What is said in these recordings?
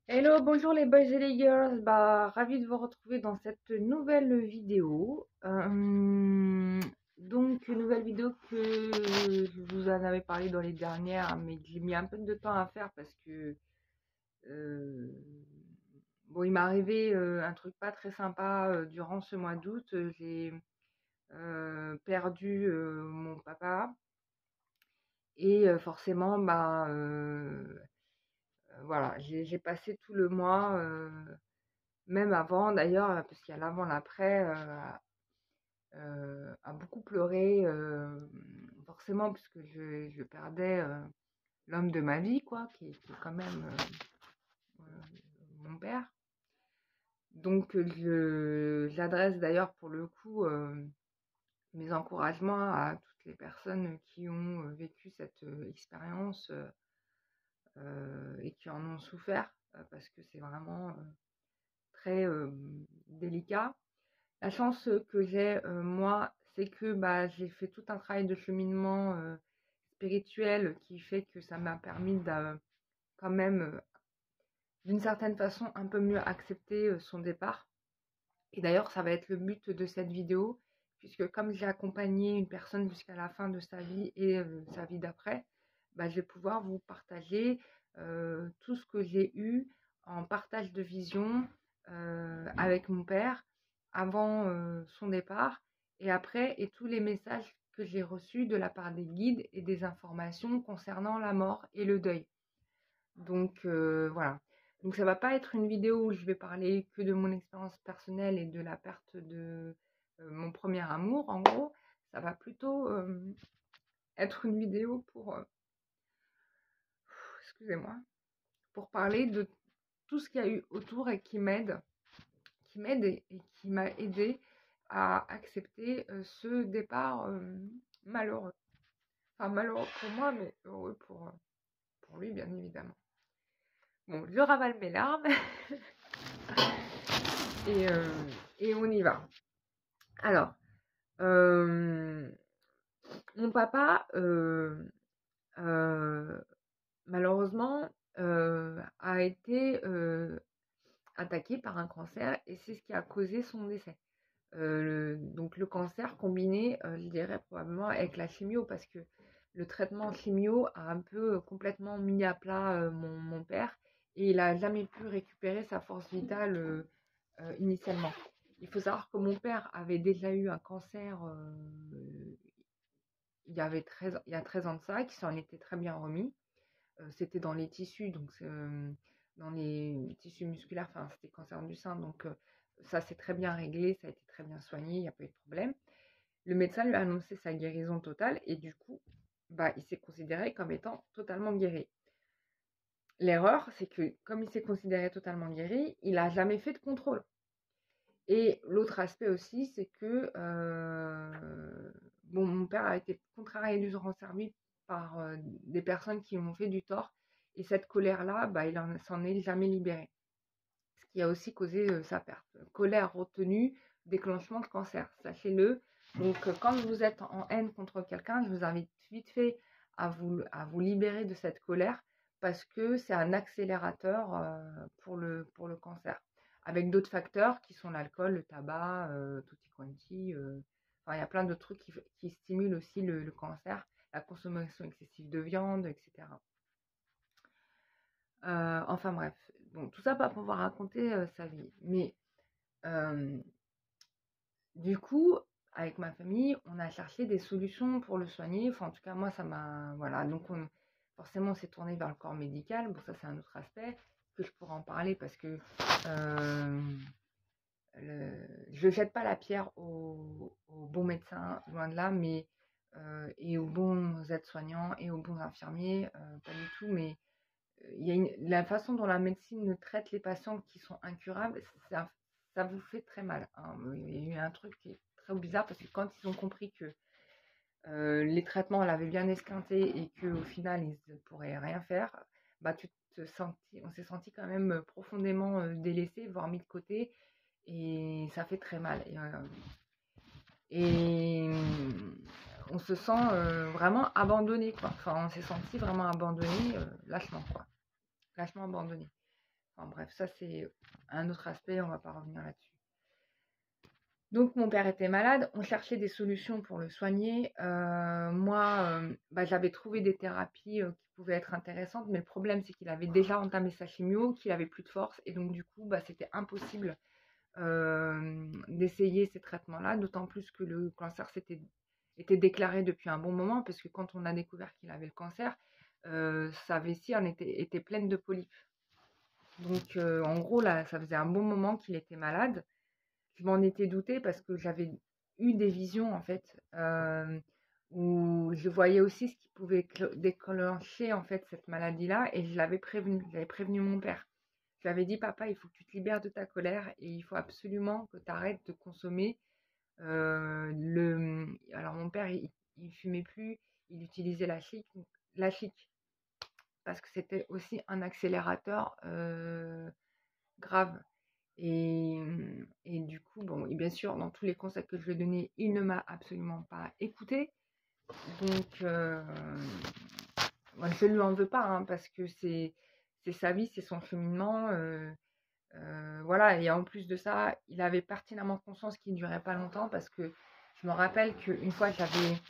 Hello, bonjour les boys et les girls. Ravi de vous retrouver dans cette nouvelle vidéo. Donc, une nouvelle vidéo que je vous en avais parlé dans les dernières, mais que j'ai mis un peu de temps à faire parce que euh, bon, il m'est arrivé un truc pas très sympa durant ce mois d'août. J'ai perdu mon papa et forcément, voilà, j'ai passé tout le mois. Même avant d'ailleurs, parce qu'il y a l'avant, l'après, à beaucoup pleurer, forcément puisque je perdais, l'homme de ma vie quoi, qui est quand même, mon père. Donc je j'adresse d'ailleurs pour le coup, mes encouragements à toutes les personnes qui ont, vécu cette, expérience, et qui en ont souffert, parce que c'est vraiment, très, délicat. La chance que j'ai, moi, c'est que j'ai fait tout un travail de cheminement spirituel qui fait que ça m'a permis de quand même, d'une certaine façon, un peu mieux accepter son départ. Et d'ailleurs, ça va être le but de cette vidéo, puisque comme j'ai accompagné une personne jusqu'à la fin de sa vie et sa vie d'après, je vais pouvoir vous partager tout ce que j'ai eu en partage de vision avec mon père avant son départ et après, et tous les messages que j'ai reçus de la part des guides et des informations concernant la mort et le deuil. Donc voilà. Donc ça va pas être une vidéo où je vais parler que de mon expérience personnelle et de la perte de mon premier amour, en gros. Ça va plutôt être une vidéo pour, excusez-moi, pour parler de tout ce qu'il y a eu autour et qui m'aide et qui m'a aidé à accepter ce départ malheureux. Enfin malheureux pour moi, mais heureux pour lui, bien évidemment. Bon, je ravale mes larmes. Et, euh, et on y va. Alors, euh, mon papa, euh, malheureusement, a été attaqué par un cancer et c'est ce qui a causé son décès. Donc le cancer combiné, je dirais probablement avec la chimio, parce que le traitement chimio a un peu complètement mis à plat mon père et il n'a jamais pu récupérer sa force vitale initialement. Il faut savoir que mon père avait déjà eu un cancer il y a 13 ans de ça, qui s'en était très bien remis. C'était dans les tissus, donc dans les tissus musculaires, enfin c'était cancer du sein, donc ça s'est très bien réglé, ça a été très bien soigné, il n'y a pas eu de problème. Le médecin lui a annoncé sa guérison totale et du coup, il s'est considéré comme étant totalement guéri. L'erreur, c'est que comme il s'est considéré totalement guéri, il n'a jamais fait de contrôle. Et l'autre aspect aussi, c'est que mon père a été contrarié durant sa vie par des personnes qui lui ont fait du tort. Et cette colère-là, il ne s'en est jamais libéré. Ce qui a aussi causé sa perte. Colère retenue, déclenchement de cancer, sachez-le. Donc quand vous êtes en haine contre quelqu'un, je vous invite vite fait à vous libérer de cette colère parce que c'est un accélérateur pour le cancer. Avec d'autres facteurs qui sont l'alcool, le tabac, tutti quanti. Enfin, il y a plein de trucs qui stimulent aussi le cancer, la consommation excessive de viande, etc. Enfin bref, bon, tout ça pas pour pouvoir raconter sa vie. Mais du coup, avec ma famille, on a cherché des solutions pour le soigner. Enfin, en tout cas, moi, ça m'a. Voilà, donc forcément, on s'est tourné vers le corps médical. Bon, ça, c'est un autre aspect que je pourrais en parler parce que euh, je ne jette pas la pierre aux bons médecins, loin de là, mais et aux bons aides-soignants et aux bons infirmiers, pas du tout, mais il y a la façon dont la médecine traite les patients qui sont incurables, ça vous fait très mal, hein. Il y a eu un truc qui est très bizarre parce que quand ils ont compris que les traitements l'avaient bien esquinté et qu'au final ils ne pourraient rien faire, on s'est senti quand même profondément délaissé, voire mis de côté, et ça fait très mal. Et on se sent vraiment abandonné, quoi. Enfin, on s'est senti vraiment abandonné, lâchement, quoi. Lâchement abandonné. Enfin bref, ça c'est un autre aspect, on va pas revenir là-dessus. Donc mon père était malade, on cherchait des solutions pour le soigner. Moi, j'avais trouvé des thérapies qui pouvaient être intéressantes, mais le problème c'est qu'il avait déjà entamé sa chimio, qu'il avait plus de force, et donc du coup, c'était impossible d'essayer ces traitements-là, d'autant plus que le cancer était déclaré depuis un bon moment, parce que quand on a découvert qu'il avait le cancer, sa vessie était pleine de polypes. Donc en gros, là, ça faisait un bon moment qu'il était malade. Je m'en étais doutée parce que j'avais eu des visions, en fait, où je voyais aussi ce qui pouvait déclencher, en fait, cette maladie-là, et je l'avais prévenu. J'avais prévenu mon père. Je lui avais dit: «Papa, il faut que tu te libères de ta colère et il faut absolument que tu arrêtes de consommer, alors mon père, il fumait plus, il utilisait la chic, parce que c'était aussi un accélérateur, grave. Et du coup, bon, et bien sûr, dans tous les conseils que je lui ai donnés, il ne m'a absolument pas écouté. Donc, moi, je ne lui en veux pas, hein, parce que c'est sa vie, c'est son cheminement. Voilà, et en plus de ça, il avait pertinemment conscience qu'il ne durait pas longtemps, parce que je me rappelle qu'une fois, j'avais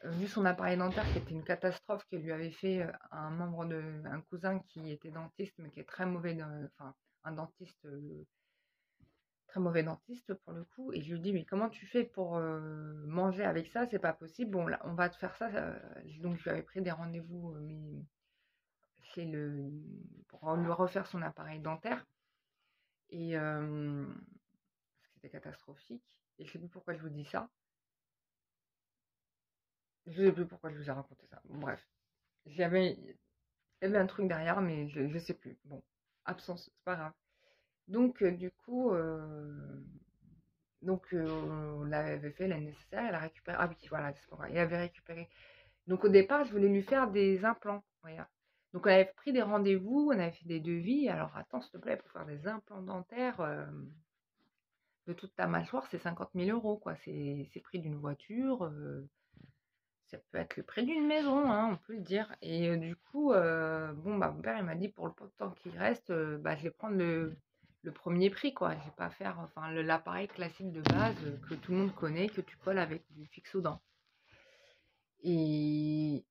vu son appareil dentaire, qui était une catastrophe, que lui avait fait un cousin qui était dentiste, mais qui est très mauvais, enfin, un dentiste. Très mauvais dentiste pour le coup, et je lui dis: «Mais comment tu fais pour manger avec ça? C'est pas possible, bon là, on va te faire ça». Donc je lui avais pris des rendez-vous, mais chez le pour lui refaire son appareil dentaire, et parce que c'était catastrophique, et je sais plus pourquoi je vous dis ça. Je sais plus pourquoi je vous ai raconté ça. Bon bref, il y avait un truc derrière, mais je sais plus. Bon, absence, c'est pas grave. Donc du coup, on avait fait la nécessaire, elle a récupéré. Ah oui, voilà, c'est pas grave. Il avait récupéré. Donc au départ, je voulais lui faire des implants. Voilà. Donc on avait pris des rendez-vous, on avait fait des devis. Alors attends, s'il te plaît, pour faire des implants dentaires de toute ta mâchoire, c'est 50 000 €, quoi. C'est le prix d'une voiture. Ça peut être le prix d'une maison, hein, on peut le dire. Et du coup, bon, mon père, il m'a dit, pour le peu de temps qu'il reste, je vais prendre le premier prix, quoi. Je vais pas faire, enfin, l'appareil classique de base que tout le monde connaît, que tu colles avec du fixe-aux-dents. Et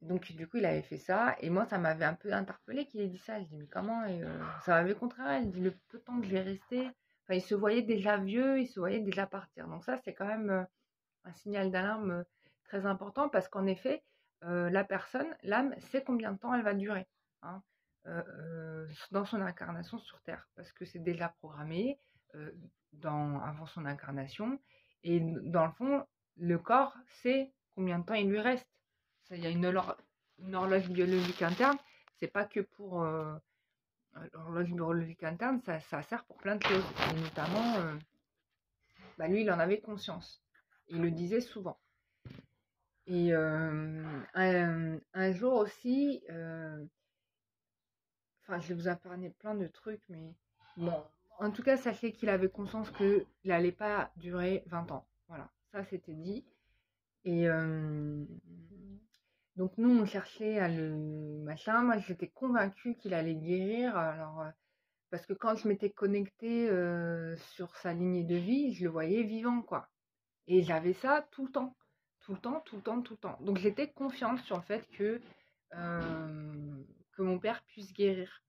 donc, du coup, il avait fait ça. Et moi, ça m'avait un peu interpellée qu'il ait dit ça. Je dis: «Mais comment?» Et ça m'avait contrarié. Il dit: «Le peu de temps que je vais rester». Enfin, il se voyait déjà vieux, il se voyait déjà partir. Donc ça, c'est quand même un signal d'alarme très important, parce qu'en effet, la personne, l'âme, sait combien de temps elle va durer, hein, dans son incarnation sur Terre, parce que c'est déjà programmé euh, avant son incarnation, et dans le fond, le corps sait combien de temps il lui reste. Il y a une horloge biologique interne, c'est pas que pour l'horloge biologique interne, ça sert pour plein de choses, et notamment, lui, il en avait conscience. Il le disait souvent. Et un jour aussi, enfin, je vais vous épargner plein de trucs, mais bon, en tout cas, sachez qu'il avait conscience qu'il n'allait pas durer 20 ans. Voilà, ça c'était dit. Et donc, nous, on cherchait à le machin. Moi, j'étais convaincue qu'il allait guérir. Alors, parce que quand je m'étais connectée sur sa lignée de vie, je le voyais vivant, quoi. Et j'avais ça tout le temps. Tout le temps, tout le temps, tout le temps. Donc j'étais confiante sur le fait que mon père puisse guérir.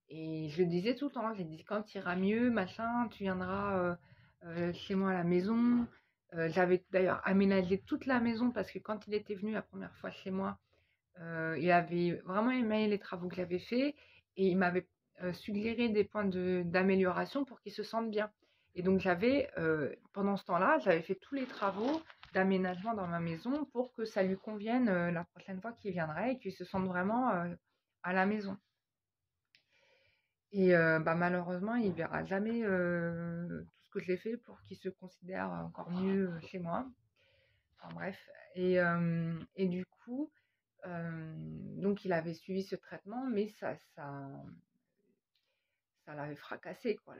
Et je le disais tout le temps. J'ai dit: quand tu iras mieux, machin, tu viendras chez moi à la maison. J'avais d'ailleurs aménagé toute la maison, parce que quand il était venu la première fois chez moi, il avait vraiment aimé les travaux que j'avais faits, et il m'avait suggéré des points d'amélioration pour qu'il se sente bien. Et donc pendant ce temps-là, j'avais fait tous les travaux d'aménagement dans ma maison pour que ça lui convienne la prochaine fois qu'il viendrait, et qu'il se sente vraiment à la maison. Et malheureusement, il verra jamais tout ce que j'ai fait pour qu'il se considère encore mieux chez moi. Enfin bref. Et du coup, donc il avait suivi ce traitement, mais ça l'avait fracassé, quoi.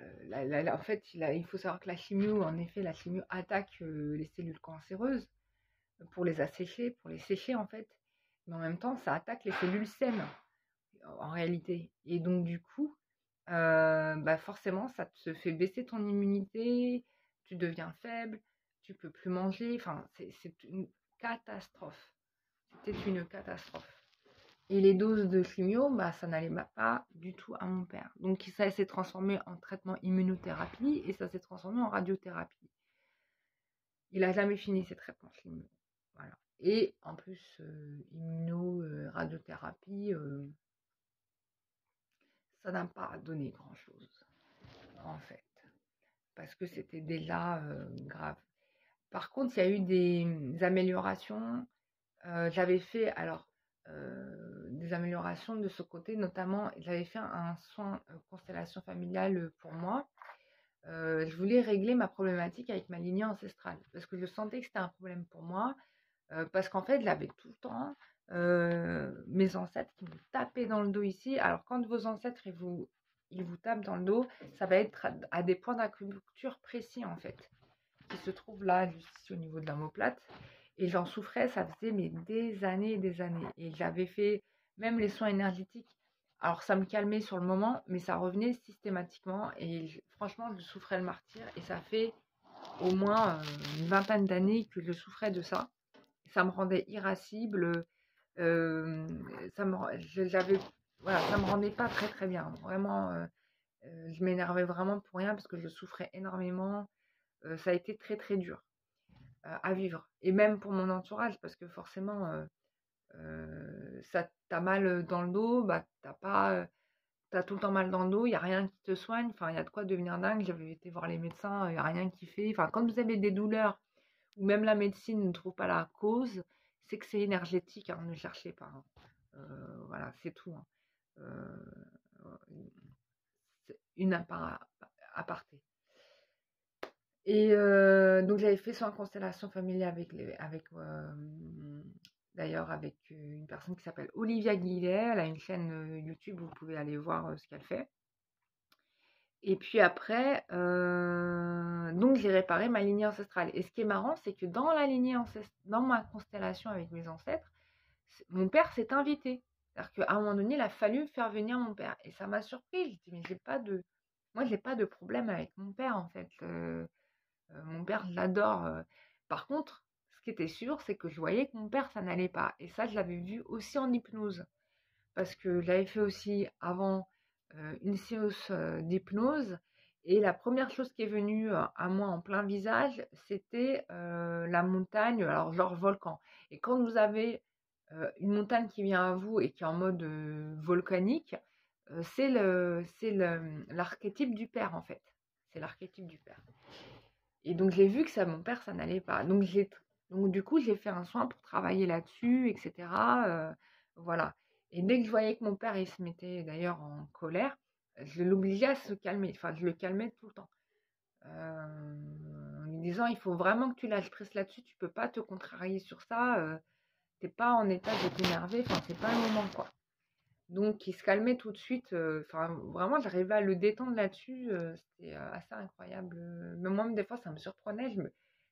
En fait, il faut savoir que la chimio, en effet, la chimio attaque les cellules cancéreuses pour les assécher, pour les sécher, en fait. Mais en même temps, ça attaque les cellules saines, en réalité. Et donc, du coup, bah, forcément, ça te fait baisser ton immunité, tu deviens faible, tu peux plus manger, enfin, c'est une catastrophe. C'était une catastrophe. Et les doses de chimio, bah, ça n'allait pas du tout à mon père. Donc ça s'est transformé en traitement immunothérapie et ça s'est transformé en radiothérapie. Il n'a jamais fini ses traitements chimio. Voilà. Et en plus, radiothérapie, ça n'a pas donné grand-chose, en fait, parce que c'était déjà grave. Par contre, il y a eu des améliorations. J'avais fait alors des améliorations de ce côté, notamment j'avais fait un soin constellation familiale pour moi. Je voulais régler ma problématique avec ma lignée ancestrale parce que je sentais que c'était un problème pour moi, parce qu'en fait, j'avais tout le temps mes ancêtres qui me tapaient dans le dos ici. Alors, quand vos ancêtres ils vous tapent dans le dos, ça va être à des points d'acupuncture précis en fait, qui se trouvent là, juste ici au niveau de l'omoplate. Et j'en souffrais, ça faisait mais des années et des années. Et j'avais fait même les soins énergétiques. Alors ça me calmait sur le moment, mais ça revenait systématiquement. Et franchement, je souffrais le martyr. Et ça fait au moins une vingtaine d'années que je souffrais de ça. Ça me rendait irascible. Ça me, j'avais, voilà, ça me rendait pas très très bien. Vraiment, je m'énervais vraiment pour rien parce que je souffrais énormément. Ça a été très très dur à vivre. Et même pour mon entourage, parce que forcément, ça t'as mal dans le dos, bah t'as tout le temps mal dans le dos, il n'y a rien qui te soigne, enfin il y a de quoi devenir dingue. J'avais été voir les médecins, il n'y a rien qui fait. Enfin, quand vous avez des douleurs, ou même la médecine ne trouve pas la cause, c'est que c'est énergétique, hein, ne cherchez pas. Hein. Voilà, c'est tout. Hein. C'est une aparté. Et donc j'avais fait soin constellation familiale d'ailleurs avec une personne qui s'appelle Olivia Guillet. Elle a une chaîne YouTube où vous pouvez aller voir ce qu'elle fait. Et puis après, donc j'ai réparé ma lignée ancestrale. Et ce qui est marrant, c'est que dans dans ma constellation avec mes ancêtres, mon père s'est invité. C'est-à-dire qu'à un moment donné, il a fallu faire venir mon père. Et ça m'a surpris. Je dis, mais moi, j'ai pas de problème avec mon père, en fait. Mon père, je l'adore. Par contre, ce qui était sûr, c'est que je voyais que mon père, ça n'allait pas. Et ça, je l'avais vu aussi en hypnose. Parce que j'avais fait aussi avant une séance d'hypnose. Et la première chose qui est venue à moi en plein visage, c'était la montagne, alors genre volcan. Et quand vous avez une montagne qui vient à vous et qui est en mode volcanique, c'est l'archétype du père en fait. C'est l'archétype du père. Et donc j'ai vu que ça, mon père, ça n'allait pas. Donc du coup, j'ai fait un soin pour travailler là-dessus, etc. Voilà. Et dès que je voyais que mon père, il se mettait d'ailleurs en colère, je l'obligeais à se calmer. Enfin, je le calmais tout le temps. En lui disant, il faut vraiment que tu lâches prise là-dessus, tu peux pas te contrarier sur ça. T'es pas en état de t'énerver, enfin, c'est pas le moment, quoi. Donc, il se calmait tout de suite. Enfin, vraiment, j'arrivais à le détendre là-dessus. C'était assez incroyable. Même moi, des fois, ça me surprenait. Je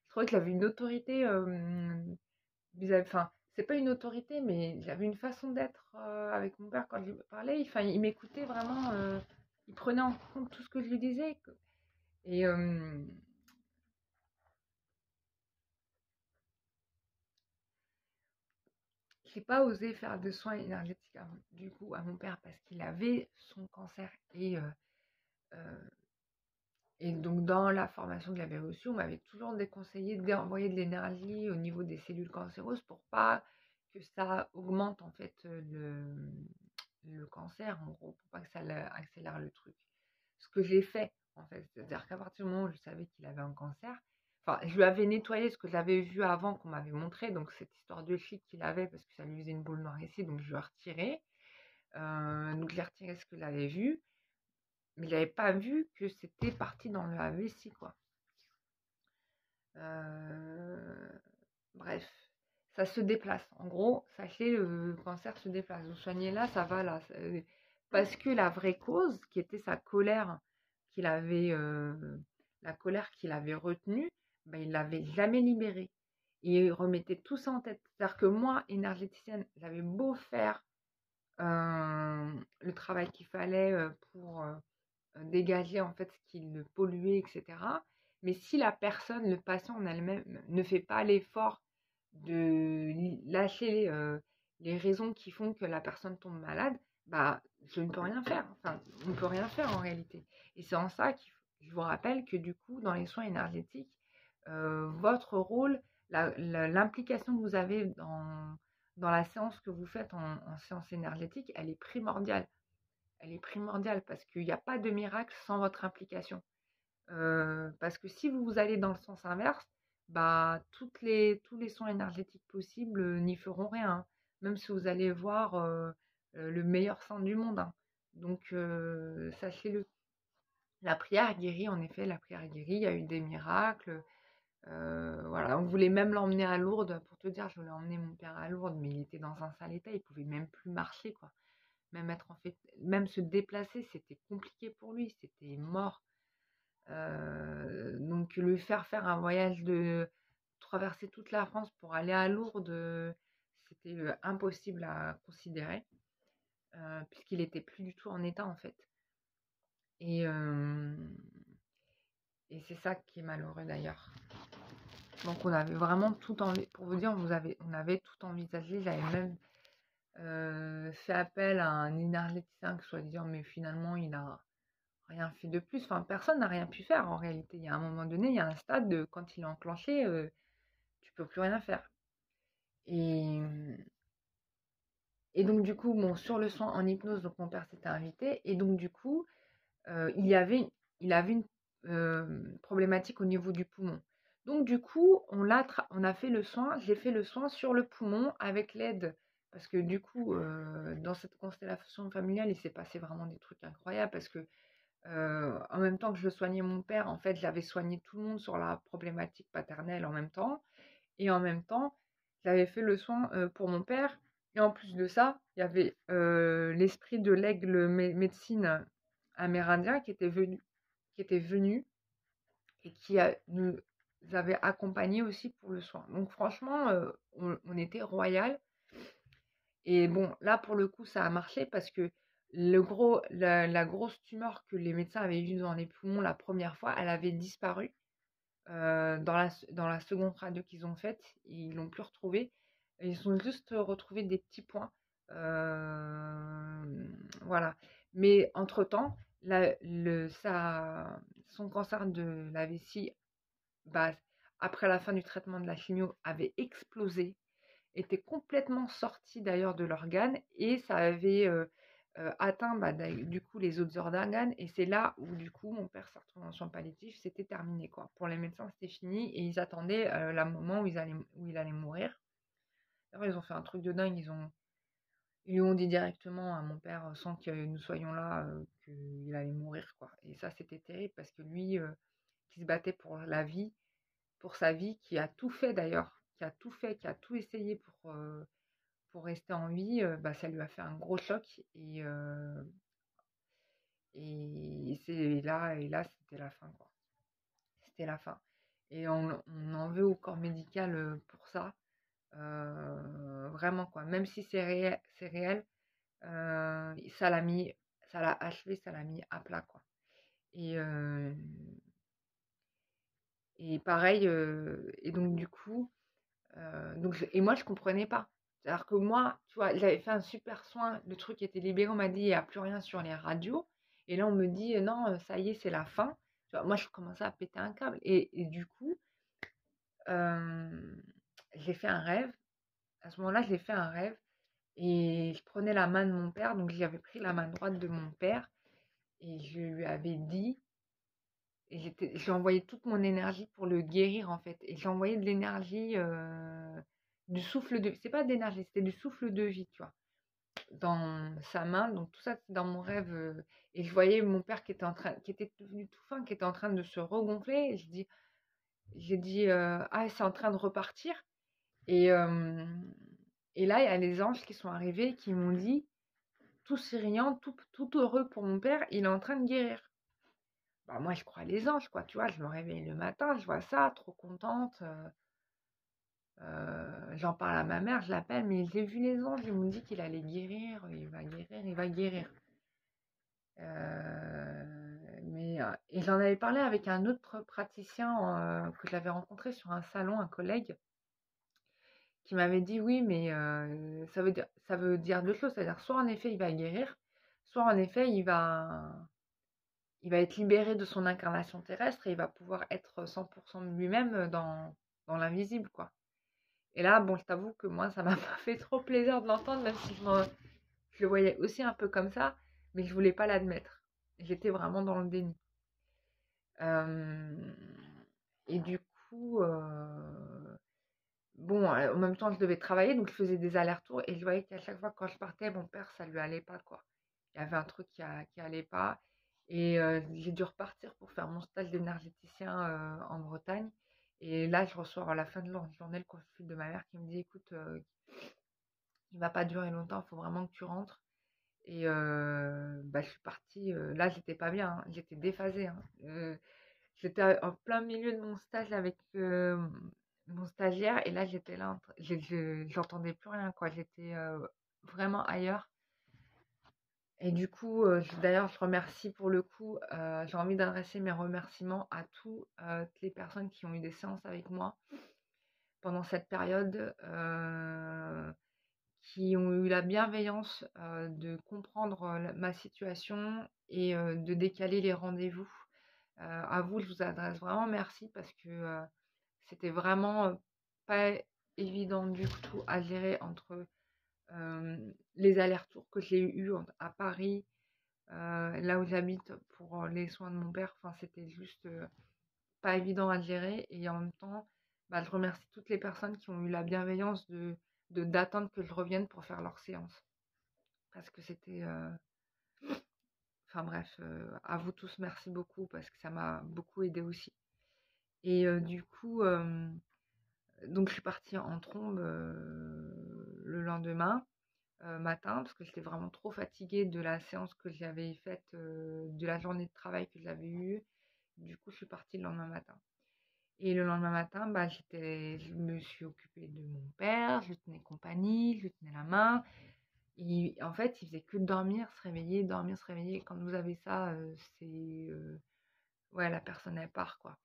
trouvais que j'avais une autorité vis-à-vis. Enfin, c'est pas une autorité, mais j'avais une façon d'être avec mon père quand je lui parlais. Enfin, il m'écoutait vraiment. Il prenait en compte tout ce que je lui disais. Et j'ai pas osé faire de soins énergétiques du coup à mon père parce qu'il avait son cancer euh, et donc, dans la formation que j'avais reçue, on m'avait toujours déconseillé d'envoyer de l'énergie au niveau des cellules cancéreuses pour pas que ça augmente en fait le cancer, en gros, pour pas que ça accélère le truc. Ce que j'ai fait, en fait, c'est-à-dire qu'à partir du moment où je savais qu'il avait un cancer, enfin, je lui avais nettoyé ce que j'avais vu avant qu'on m'avait montré, donc cette histoire de chic qu'il avait parce que ça lui faisait une boule noire ici, donc je lui ai retiré. Donc j'ai retiré ce que j'avais vu. Mais j'avais pas vu que c'était parti dans le AVC, quoi. Euh, Bref, ça se déplace. En gros, sachez, le cancer se déplace. Vous soignez là, ça va là. Parce que la vraie cause, qui était sa colère, qu'il avait, la colère qu'il avait retenue, ben, il l'avait jamais libérée. Et il remettait tout ça en tête. C'est-à-dire que moi, énergéticienne, j'avais beau faire le travail qu'il fallait pour dégager en fait ce qui le polluait, etc. Mais si la personne, le patient en elle-même, ne fait pas l'effort de lâcher les raisons qui font que la personne tombe malade, bah je ne peux rien faire. Enfin, on ne peut rien faire en réalité. Et c'est en ça que je vous rappelle que du coup, dans les soins énergétiques, votre rôle, l'implication que vous avez dans la séance que vous faites en séance énergétique, elle est primordiale. Elle est primordiale parce qu'il n'y a pas de miracle sans votre implication. Parce que si vous allez dans le sens inverse, bah, tous les soins énergétiques possibles n'y feront rien, hein. Même si vous allez voir le meilleur saint du monde, hein. Donc, sachez-le. La prière guérit, en effet, la prière guérit. Il y a eu des miracles. Voilà, on voulait même l'emmener à Lourdes. Pour te dire, je voulais emmener mon père à Lourdes, mais il était dans un sale état. Il pouvait même plus marcher, quoi. Même se déplacer, c'était compliqué pour lui. C'était mort. Donc lui faire un voyage de traverser toute la France pour aller à Lourdes, c'était impossible à considérer, puisqu'il était plus du tout en état en fait. Et, et c'est ça qui est malheureux d'ailleurs. Donc on avait vraiment tout pour vous dire, on avait tout envisagé. J'avais même fait appel à un énergéticien que soi-disant, mais finalement il a rien fait de plus. Enfin, personne n'a rien pu faire en réalité. Il y a un moment donné, il y a un stade de quand il est enclenché, tu peux plus rien faire. Et, et donc du coup, bon, sur le soin en hypnose, donc mon père s'était invité, et donc du coup, il avait une problématique au niveau du poumon. Donc du coup, on a fait le soin, j'ai fait le soin sur le poumon avec l'aide, parce que du coup, dans cette constellation familiale, il s'est passé vraiment des trucs incroyables, parce que en même temps que je soignais mon père, en fait, j'avais soigné tout le monde sur la problématique paternelle en même temps. Et en même temps, j'avais fait le soin pour mon père. Et en plus de ça, il y avait l'esprit de l'aigle médecine amérindien qui était venu et qui nous avait accompagnés aussi pour le soin. Donc franchement, on était royal. Et bon, là, pour le coup, ça a marché parce que la grosse tumeur que les médecins avaient vue dans les poumons la première fois, elle avait disparu dans la seconde radio qu'ils ont faite. Ils l'ont plus retrouvée. Ils ont juste retrouvé des petits points. Voilà. Mais entre-temps, son cancer de la vessie, bah, après la fin du traitement de la chimio, avait explosé, était complètement sorti d'ailleurs de l'organe et ça avait atteint du coup les autres organes et c'est là où du coup mon père s'est retrouvé en soins palliatifs, c'était terminé quoi. Pour les médecins c'était fini et ils attendaient le moment où il allait mourir. Alors ils ont fait un truc de dingue, ils lui ont dit directement à mon père sans que nous soyons là qu'il allait mourir quoi. Et ça c'était terrible parce que lui qui se battait pour la vie, pour sa vie, qui a tout fait d'ailleurs, qui a tout fait, qui a tout essayé pour rester en vie, bah, ça lui a fait un gros choc et là c'était la fin quoi. C'était la fin. Et on en veut au corps médical pour ça. Vraiment quoi. Même si c'est réel, ça l'a achevé, ça l'a mis à plat quoi. Et, et pareil, et donc du coup, et moi je comprenais pas. C'est-à-dire que moi, tu vois, j'avais fait un super soin, le truc était libéré, on m'a dit il n'y a plus rien sur les radios. Et là on me dit non, ça y est, c'est la fin. Tu vois, moi je commençais à péter un câble. Et du coup, j'ai fait un rêve. À ce moment-là, j'ai fait un rêve. Et je prenais la main de mon père, donc j'avais pris la main droite de mon père. Et je lui avais dit, et j'ai envoyé toute mon énergie pour le guérir en fait. Et j'ai envoyé de l'énergie, du souffle de vie. C'est pas d'énergie, c'était du souffle de vie, tu vois, dans sa main. Donc tout ça, c'est dans mon rêve. Et je voyais mon père qui était devenu tout fin, qui était en train de se regonfler. Et j'ai dit, ah, c'est en train de repartir. Et, et là, il y a les anges qui sont arrivés, qui m'ont dit, tout souriant, tout heureux pour mon père, il est en train de guérir. Bah, moi, je crois les anges, quoi, tu vois, je me réveille le matin, je vois ça, trop contente. J'en parle à ma mère, je l'appelle, mais j'ai vu les anges, ils m'ont dit qu'il allait guérir, il va guérir, il va guérir. et j'en avais parlé avec un autre praticien que j'avais rencontré sur un salon, un collègue, qui m'avait dit oui, mais ça veut dire deux choses. C'est-à-dire, soit en effet, il va guérir, soit en effet, il va être libéré de son incarnation terrestre et il va pouvoir être 100% de lui-même dans l'invisible, quoi. Et là, bon, je t'avoue que moi, ça m'a pas fait trop plaisir de l'entendre, même si je le voyais aussi un peu comme ça, mais je voulais pas l'admettre. J'étais vraiment dans le déni. Euh, et du coup, bon, en même temps, je devais travailler, donc je faisais des allers-retours et je voyais qu'à chaque fois quand je partais, mon père, ça lui allait pas, quoi. Il y avait un truc qui allait pas. Et j'ai dû repartir pour faire mon stage d'énergéticien en Bretagne. Et là, je reçois à la fin de la journée le coup de fil de ma mère qui me dit, écoute, il va pas durer longtemps, il faut vraiment que tu rentres. Et bah, je suis partie. Là, j'étais pas bien, hein, j'étais déphasée, hein. J'étais en plein milieu de mon stage avec mon stagiaire et là j'étais là, j'entendais plus rien, quoi. J'étais vraiment ailleurs. Et du coup, d'ailleurs, je remercie pour le coup, j'ai envie d'adresser mes remerciements à toutes les personnes qui ont eu des séances avec moi pendant cette période, qui ont eu la bienveillance de comprendre ma situation et de décaler les rendez-vous. À vous, je vous adresse vraiment merci parce que c'était vraiment pas évident du tout à gérer entre les allers-retours que j'ai eus à Paris, là où j'habite pour les soins de mon père. Enfin, c'était juste pas évident à gérer. Et en même temps, bah, je remercie toutes les personnes qui ont eu la bienveillance d'attendre que je revienne pour faire leur séance. Parce que c'était... Enfin bref, à vous tous, merci beaucoup parce que ça m'a beaucoup aidé aussi. Et du coup, donc je suis partie en trombe le lendemain matin parce que j'étais vraiment trop fatiguée de la séance que j'avais faite, de la journée de travail que j'avais eue. Du coup, je suis partie le lendemain matin. Et le lendemain matin, bah, je me suis occupée de mon père, je lui tenais compagnie, je lui tenais la main. En fait, il faisait que dormir, se réveiller, dormir, se réveiller. Quand vous avez ça, c'est... ouais, la personne, elle part, quoi.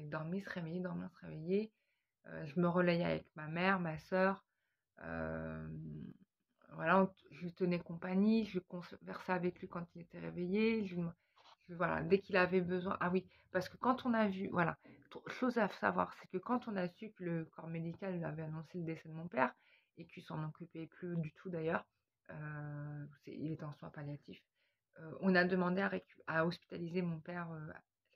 Dormir, se réveiller, dormir, se réveiller. Je me relayais avec ma mère, ma sœur. Voilà, je lui tenais compagnie, je conversais avec lui quand il était réveillé. Voilà, dès qu'il avait besoin. Ah oui, parce que quand on a vu, voilà, chose à savoir, c'est que quand on a su que le corps médical lui avait annoncé le décès de mon père et qu'il s'en occupait plus du tout d'ailleurs, il était en soins palliatifs, on a demandé à hospitaliser mon père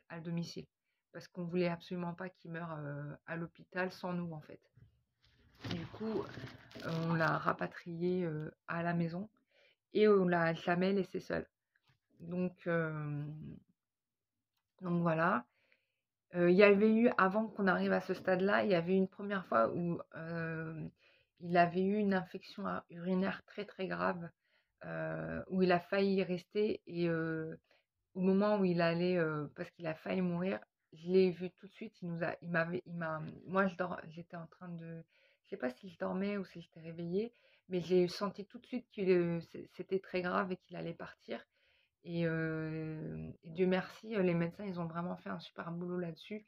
à domicile parce qu'on voulait absolument pas qu'il meure à l'hôpital sans nous en fait. Du coup, on l'a rapatrié à la maison et on l'a jamais laissé seul. Donc voilà. Il y avait eu, avant qu'on arrive à ce stade-là, il y avait une première fois où il avait eu une infection urinaire très très grave, où il a failli y rester et au moment où il allait, parce qu'il a failli mourir, je l'ai vu tout de suite. Moi, j'étais en train de, je sais pas si je dormais ou si j'étais réveillée, mais j'ai senti tout de suite que c'était très grave et qu'il allait partir. Et Dieu merci, les médecins, ils ont vraiment fait un super boulot là-dessus.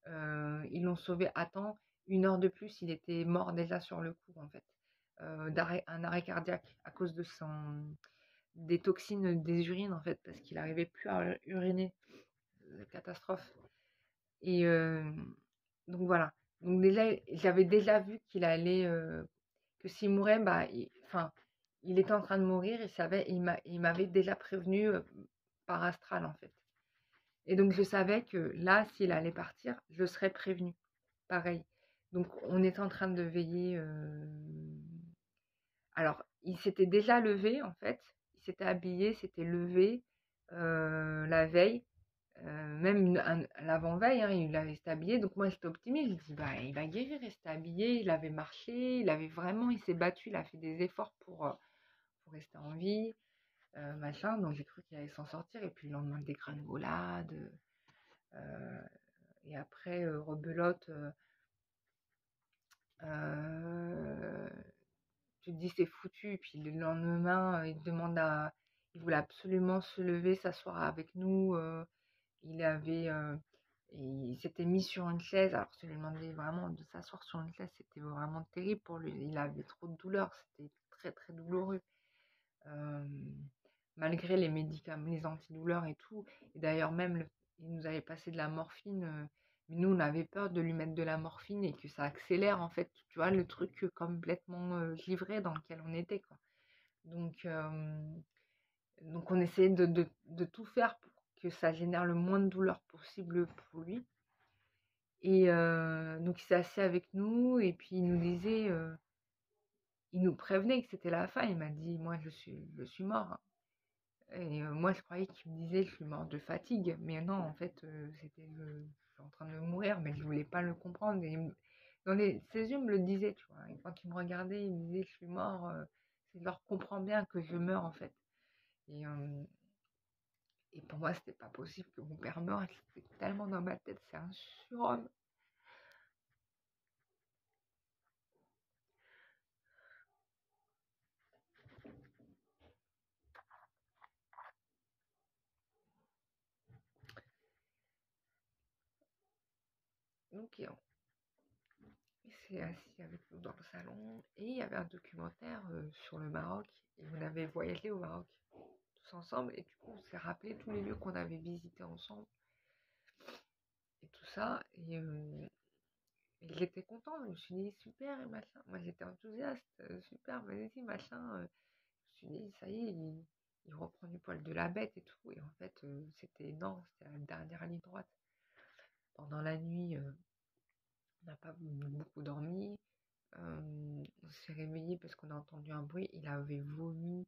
Ils l'ont sauvé à temps. 1 heure de plus, il était mort déjà sur le coup, en fait. Un arrêt cardiaque à cause des toxines des urines, en fait, parce qu'il n'arrivait plus à uriner. Catastrophe. Et donc voilà. Donc déjà, j'avais déjà vu qu'il allait, que s'il mourait, bah, il était en train de mourir, il m'avait déjà prévenu par astral en fait. Et donc je savais que là, s'il allait partir, je serais prévenue. Pareil. Donc on était en train de veiller. Alors, il s'était déjà levé en fait. Il s'était habillé, s'était levé la veille. Même l'avant-veille, hein, il avait été habillé. Donc moi j'étais optimiste. Je me dis, bah, il va guérir, il s'était habillé, il avait marché, il s'est battu, il a fait des efforts pour rester en vie, machin. Donc j'ai cru qu'il allait s'en sortir. Et puis le lendemain, dégringolade. Et après, rebelote. Tu te dis c'est foutu. Et puis le lendemain, il voulait absolument se lever, s'asseoir avec nous. il s'était mis sur une chaise. Alors, je lui ai demandé vraiment de s'asseoir sur une chaise, c'était vraiment terrible pour lui. Il avait trop de douleur, c'était très très douloureux. Euh, Malgré les médicaments, les antidouleurs et tout. Et d'ailleurs, il nous avait passé de la morphine. Mais nous, on avait peur de lui mettre de la morphine et que ça accélère, en fait, tu vois, le truc complètement givré dans lequel on était, quoi. Donc, on essayait de tout faire pour que ça génère le moins de douleur possible pour lui. Et donc, il s'est assis avec nous et puis il nous prévenait que c'était la fin. Il m'a dit, moi, je suis mort. Et moi, je croyais qu'il me disait, je suis mort de fatigue. Mais non, en fait, je suis en train de mourir, mais je voulais pas le comprendre. Ses yeux me le disaient, tu vois. Et quand il me regardait, il me disait, je suis mort. Je leur comprends bien que je meurs, en fait. Et, et pour moi, c'était pas possible que mon père meure. C'était tellement dans ma tête, c'est un surhomme. Donc, il s'est assis avec nous dans le salon et il y avait un documentaire sur le Maroc. Et on avait voyagé au Maroc tous ensemble. Et du coup, on s'est rappelé tous les lieux qu'on avait visités ensemble et tout ça. Et j'étais content. Je me suis dit, super et machin. Moi, j'étais enthousiaste. Super, vas-y, machin. Je me suis dit, ça y est, il reprend du poil de la bête et tout. Et en fait, c'était non, c'était la dernière ligne droite. Pendant la nuit, on n'a pas beaucoup dormi. On s'est réveillé parce qu'on a entendu un bruit. Il avait vomi.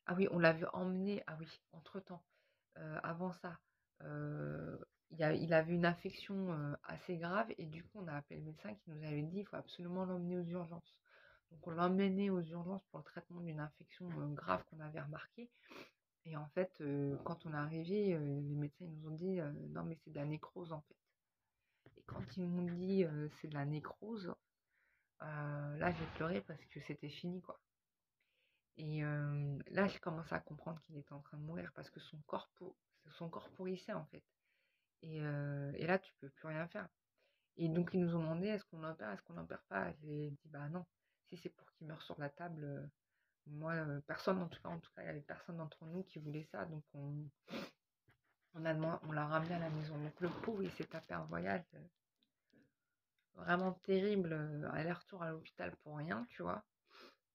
Ah oui, on l'avait emmené. Ah oui, entre-temps, avant ça, euh, il avait une infection assez grave et du coup, on a appelé le médecin qui nous avait dit il faut absolument l'emmener aux urgences. Donc, on l'a emmené aux urgences pour le traitement d'une infection grave qu'on avait remarquée. Et en fait, quand on est arrivé, les médecins ils nous ont dit non, mais c'est de la nécrose en fait. Et quand ils m'ont dit c'est de la nécrose, là j'ai pleuré parce que c'était fini quoi. Et là, j'ai commencé à comprendre qu'il était en train de mourir parce que son corps pourrissait en fait. Et là, tu peux plus rien faire. Et donc, ils nous ont demandé est-ce qu'on n'opère pas. J'ai dit bah non. Si c'est pour qu'il meure sur la table, moi, personne en tout cas, il y avait personne d'entre nous qui voulait ça. Donc, on l'a ramené à la maison. Donc, le pauvre, il s'est tapé un voyage vraiment terrible, aller-retour à l'hôpital pour rien, tu vois.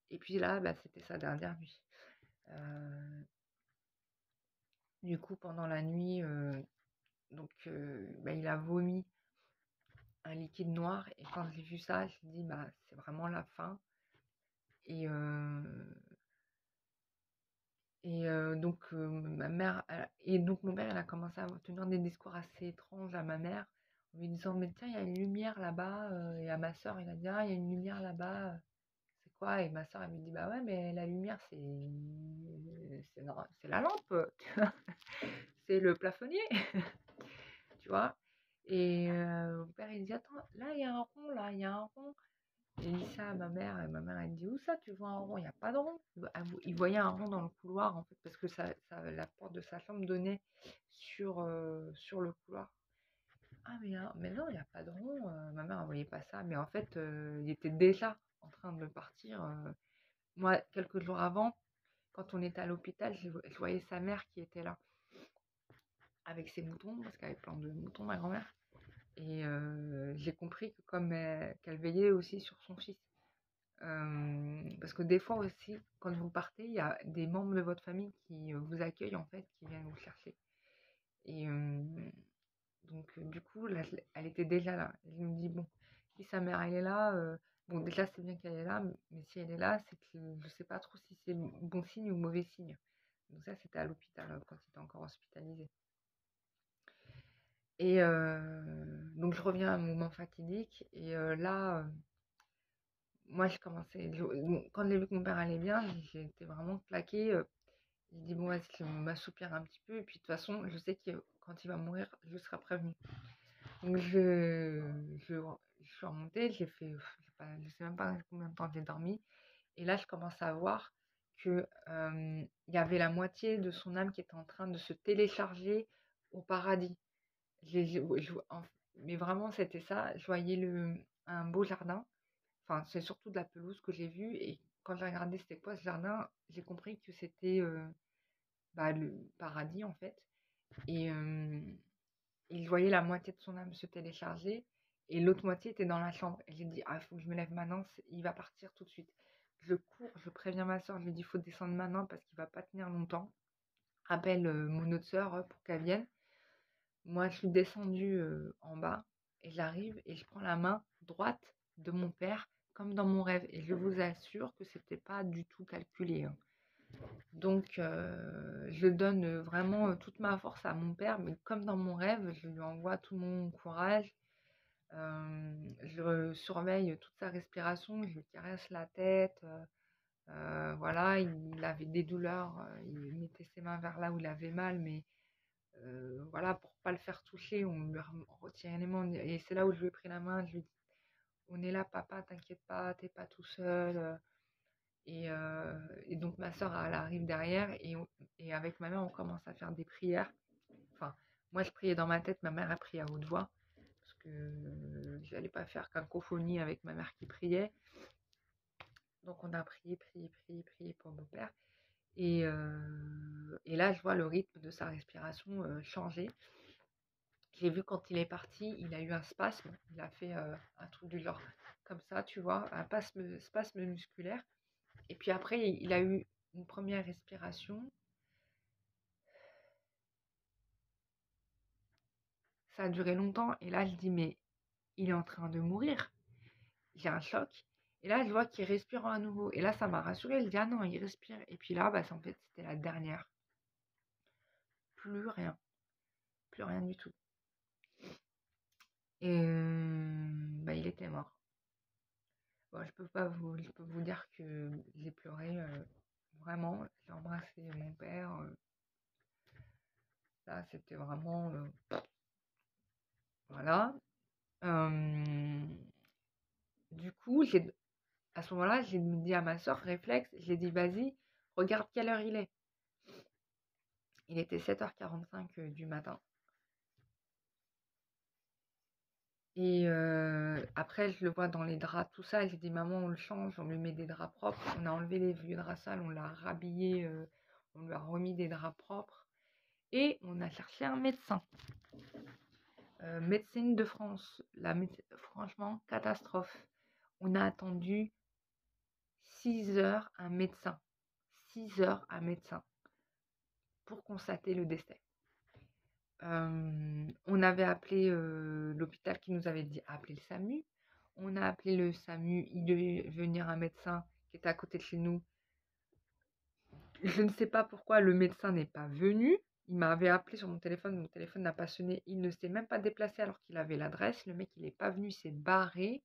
Et puis là, bah, c'était sa dernière nuit. Euh, Du coup, pendant la nuit, bah, il a vomi un liquide noir. Et quand j'ai vu ça, j'ai dit, bah, c'est vraiment la fin. Et, ma mère, et donc mon père, il a commencé à tenir des discours assez étranges à ma mère, en lui disant, mais tiens, il y a une lumière là-bas. Et à ma soeur, il a dit, ah, il y a une lumière là-bas. C'est quoi? Et ma soeur, elle me dit, bah ouais, mais la lumière, c'est la lampe. C'est le plafonnier. Tu vois. Et mon père, il dit, attends, là, il y a un rond, là, il y a un rond. J'ai dit ça à ma mère, et ma mère, elle me dit, où ça, tu vois un rond? Il n'y a pas de rond. Il voyait un rond dans le couloir, en fait, parce que la porte de sa chambre donnait sur le couloir. Ah, mais non, il n'y a pas de rond. Ma mère, elle voyait pas ça. Mais en fait, il était déjà en train de partir. Moi, quelques jours avant, quand on était à l'hôpital, je voyais sa mère qui était là, avec ses moutons, parce qu'elle avait plein de moutons, ma grand-mère. Et j'ai compris que qu'elle veillait aussi sur son fils. Parce que des fois aussi, quand vous partez, il y a des membres de votre famille qui vous accueillent en fait, qui viennent vous chercher. Et du coup, là, elle était déjà là. Je me dis, bon, si sa mère elle est là, bon déjà c'est bien qu'elle est là, mais si elle est là, c'est que je sais pas trop si c'est bon signe ou mauvais signe. Donc ça, c'était à l'hôpital, quand il était encore hospitalisé. Et donc je reviens à un moment fatidique, et là, moi j'ai commencé, quand j'ai vu que mon père allait bien, j'ai été vraiment claquée. J'ai dit, bon, est-ce que je vais m'assoupir un petit peu, et puis de toute façon, je sais que quand il va mourir, je serai prévenue. Donc je suis remontée, je sais même pas combien de temps j'ai dormi, et là je commence à voir que il y avait la moitié de son âme qui était en train de se télécharger au paradis. Mais vraiment, c'était ça. Je voyais un beau jardin. Enfin, c'est surtout de la pelouse que j'ai vue. Et quand j'ai regardé c'était quoi ce jardin, j'ai compris que c'était le paradis en fait. Et, je voyais la moitié de son âme se télécharger et l'autre moitié était dans la chambre. Et j'ai dit, ah, il faut que je me lève maintenant, il va partir tout de suite. Je cours, je préviens ma soeur, je lui dis, il faut descendre maintenant parce qu'il va pas tenir longtemps. Appelle mon autre soeur pour qu'elle vienne. Moi, je suis descendue en bas et j'arrive et je prends la main droite de mon père comme dans mon rêve. Et je vous assure que c'était pas du tout calculé, hein. Donc, je donne vraiment toute ma force à mon père, mais comme dans mon rêve, je lui envoie tout mon courage. Je surveille toute sa respiration, je lui caresse la tête. Voilà, il avait des douleurs, il mettait ses mains vers là où il avait mal, mais voilà, pour pas le faire toucher, on lui retirait les mains. Et c'est là où je lui ai pris la main, je lui ai dit, on est là, papa, t'inquiète pas, t'es pas tout seul. Et donc ma soeur, elle arrive derrière et avec ma mère, on commence à faire des prières. Enfin, moi, je priais dans ma tête, ma mère a prié à haute voix parce que je n'allais pas faire cacophonie avec ma mère qui priait. Donc on a prié pour mon père. Et là, je vois le rythme de sa respiration changer. J'ai vu quand il est parti, il a eu un spasme. Il a fait un truc du genre comme ça, tu vois, un spasme musculaire. Et puis après, il a eu une première respiration. Ça a duré longtemps. Et là, je dis, mais il est en train de mourir. J'ai un choc. Et là, je vois qu'il respire à nouveau. Et là, ça m'a rassurée. Je dis, ah non, il respire. Et puis là, en fait, c'était la dernière. Plus rien. Plus rien du tout. Et il était mort. Bon, je peux vous dire que j'ai pleuré. Vraiment, j'ai embrassé mon père. Là, c'était vraiment... voilà. Du coup, à ce moment-là, j'ai dit à ma soeur, réflexe, j'ai dit, vas-y, regarde quelle heure il est. Il était 7h45 du matin. Et après, je le vois dans les draps, tout ça. J'ai dit, maman, on le change, on lui met des draps propres. On a enlevé les vieux draps sales, on l'a rhabillé, on lui a remis des draps propres. Et on a cherché un médecin. Médecine de France. Franchement, catastrophe. On a attendu 6 heures un médecin. 6 heures un médecin pour constater le décès. On avait appelé l'hôpital qui nous avait dit appeler le SAMU. On a appelé le SAMU, il devait venir un médecin qui était à côté de chez nous. Je ne sais pas pourquoi le médecin n'est pas venu. Il m'avait appelé sur mon téléphone n'a pas sonné. Il ne s'est même pas déplacé alors qu'il avait l'adresse. Le mec, il n'est pas venu, il s'est barré.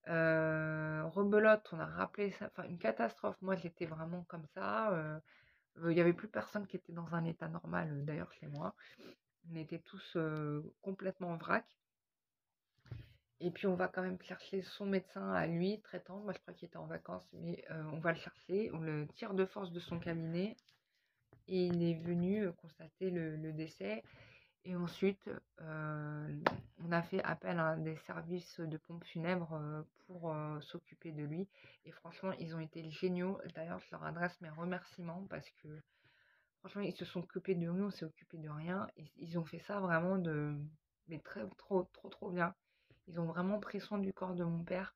Rebelote, on a rappelé ça. Enfin, une catastrophe. Moi, j'étais vraiment comme ça. Il n'y avait plus personne qui était dans un état normal, d'ailleurs, chez moi. On était tous complètement en vrac. Et puis on va quand même chercher son médecin à lui, traitant. Moi je crois qu'il était en vacances, mais on va le chercher. On le tire de force de son cabinet. Et il est venu constater le décès. Et ensuite, on a fait appel à des services de pompes funèbres pour s'occuper de lui. Et franchement, ils ont été géniaux. D'ailleurs, je leur adresse mes remerciements parce que franchement, ils se sont occupés de nous, on s'est occupé de rien. Ils ont fait ça vraiment mais trop bien. Ils ont vraiment pris soin du corps de mon père.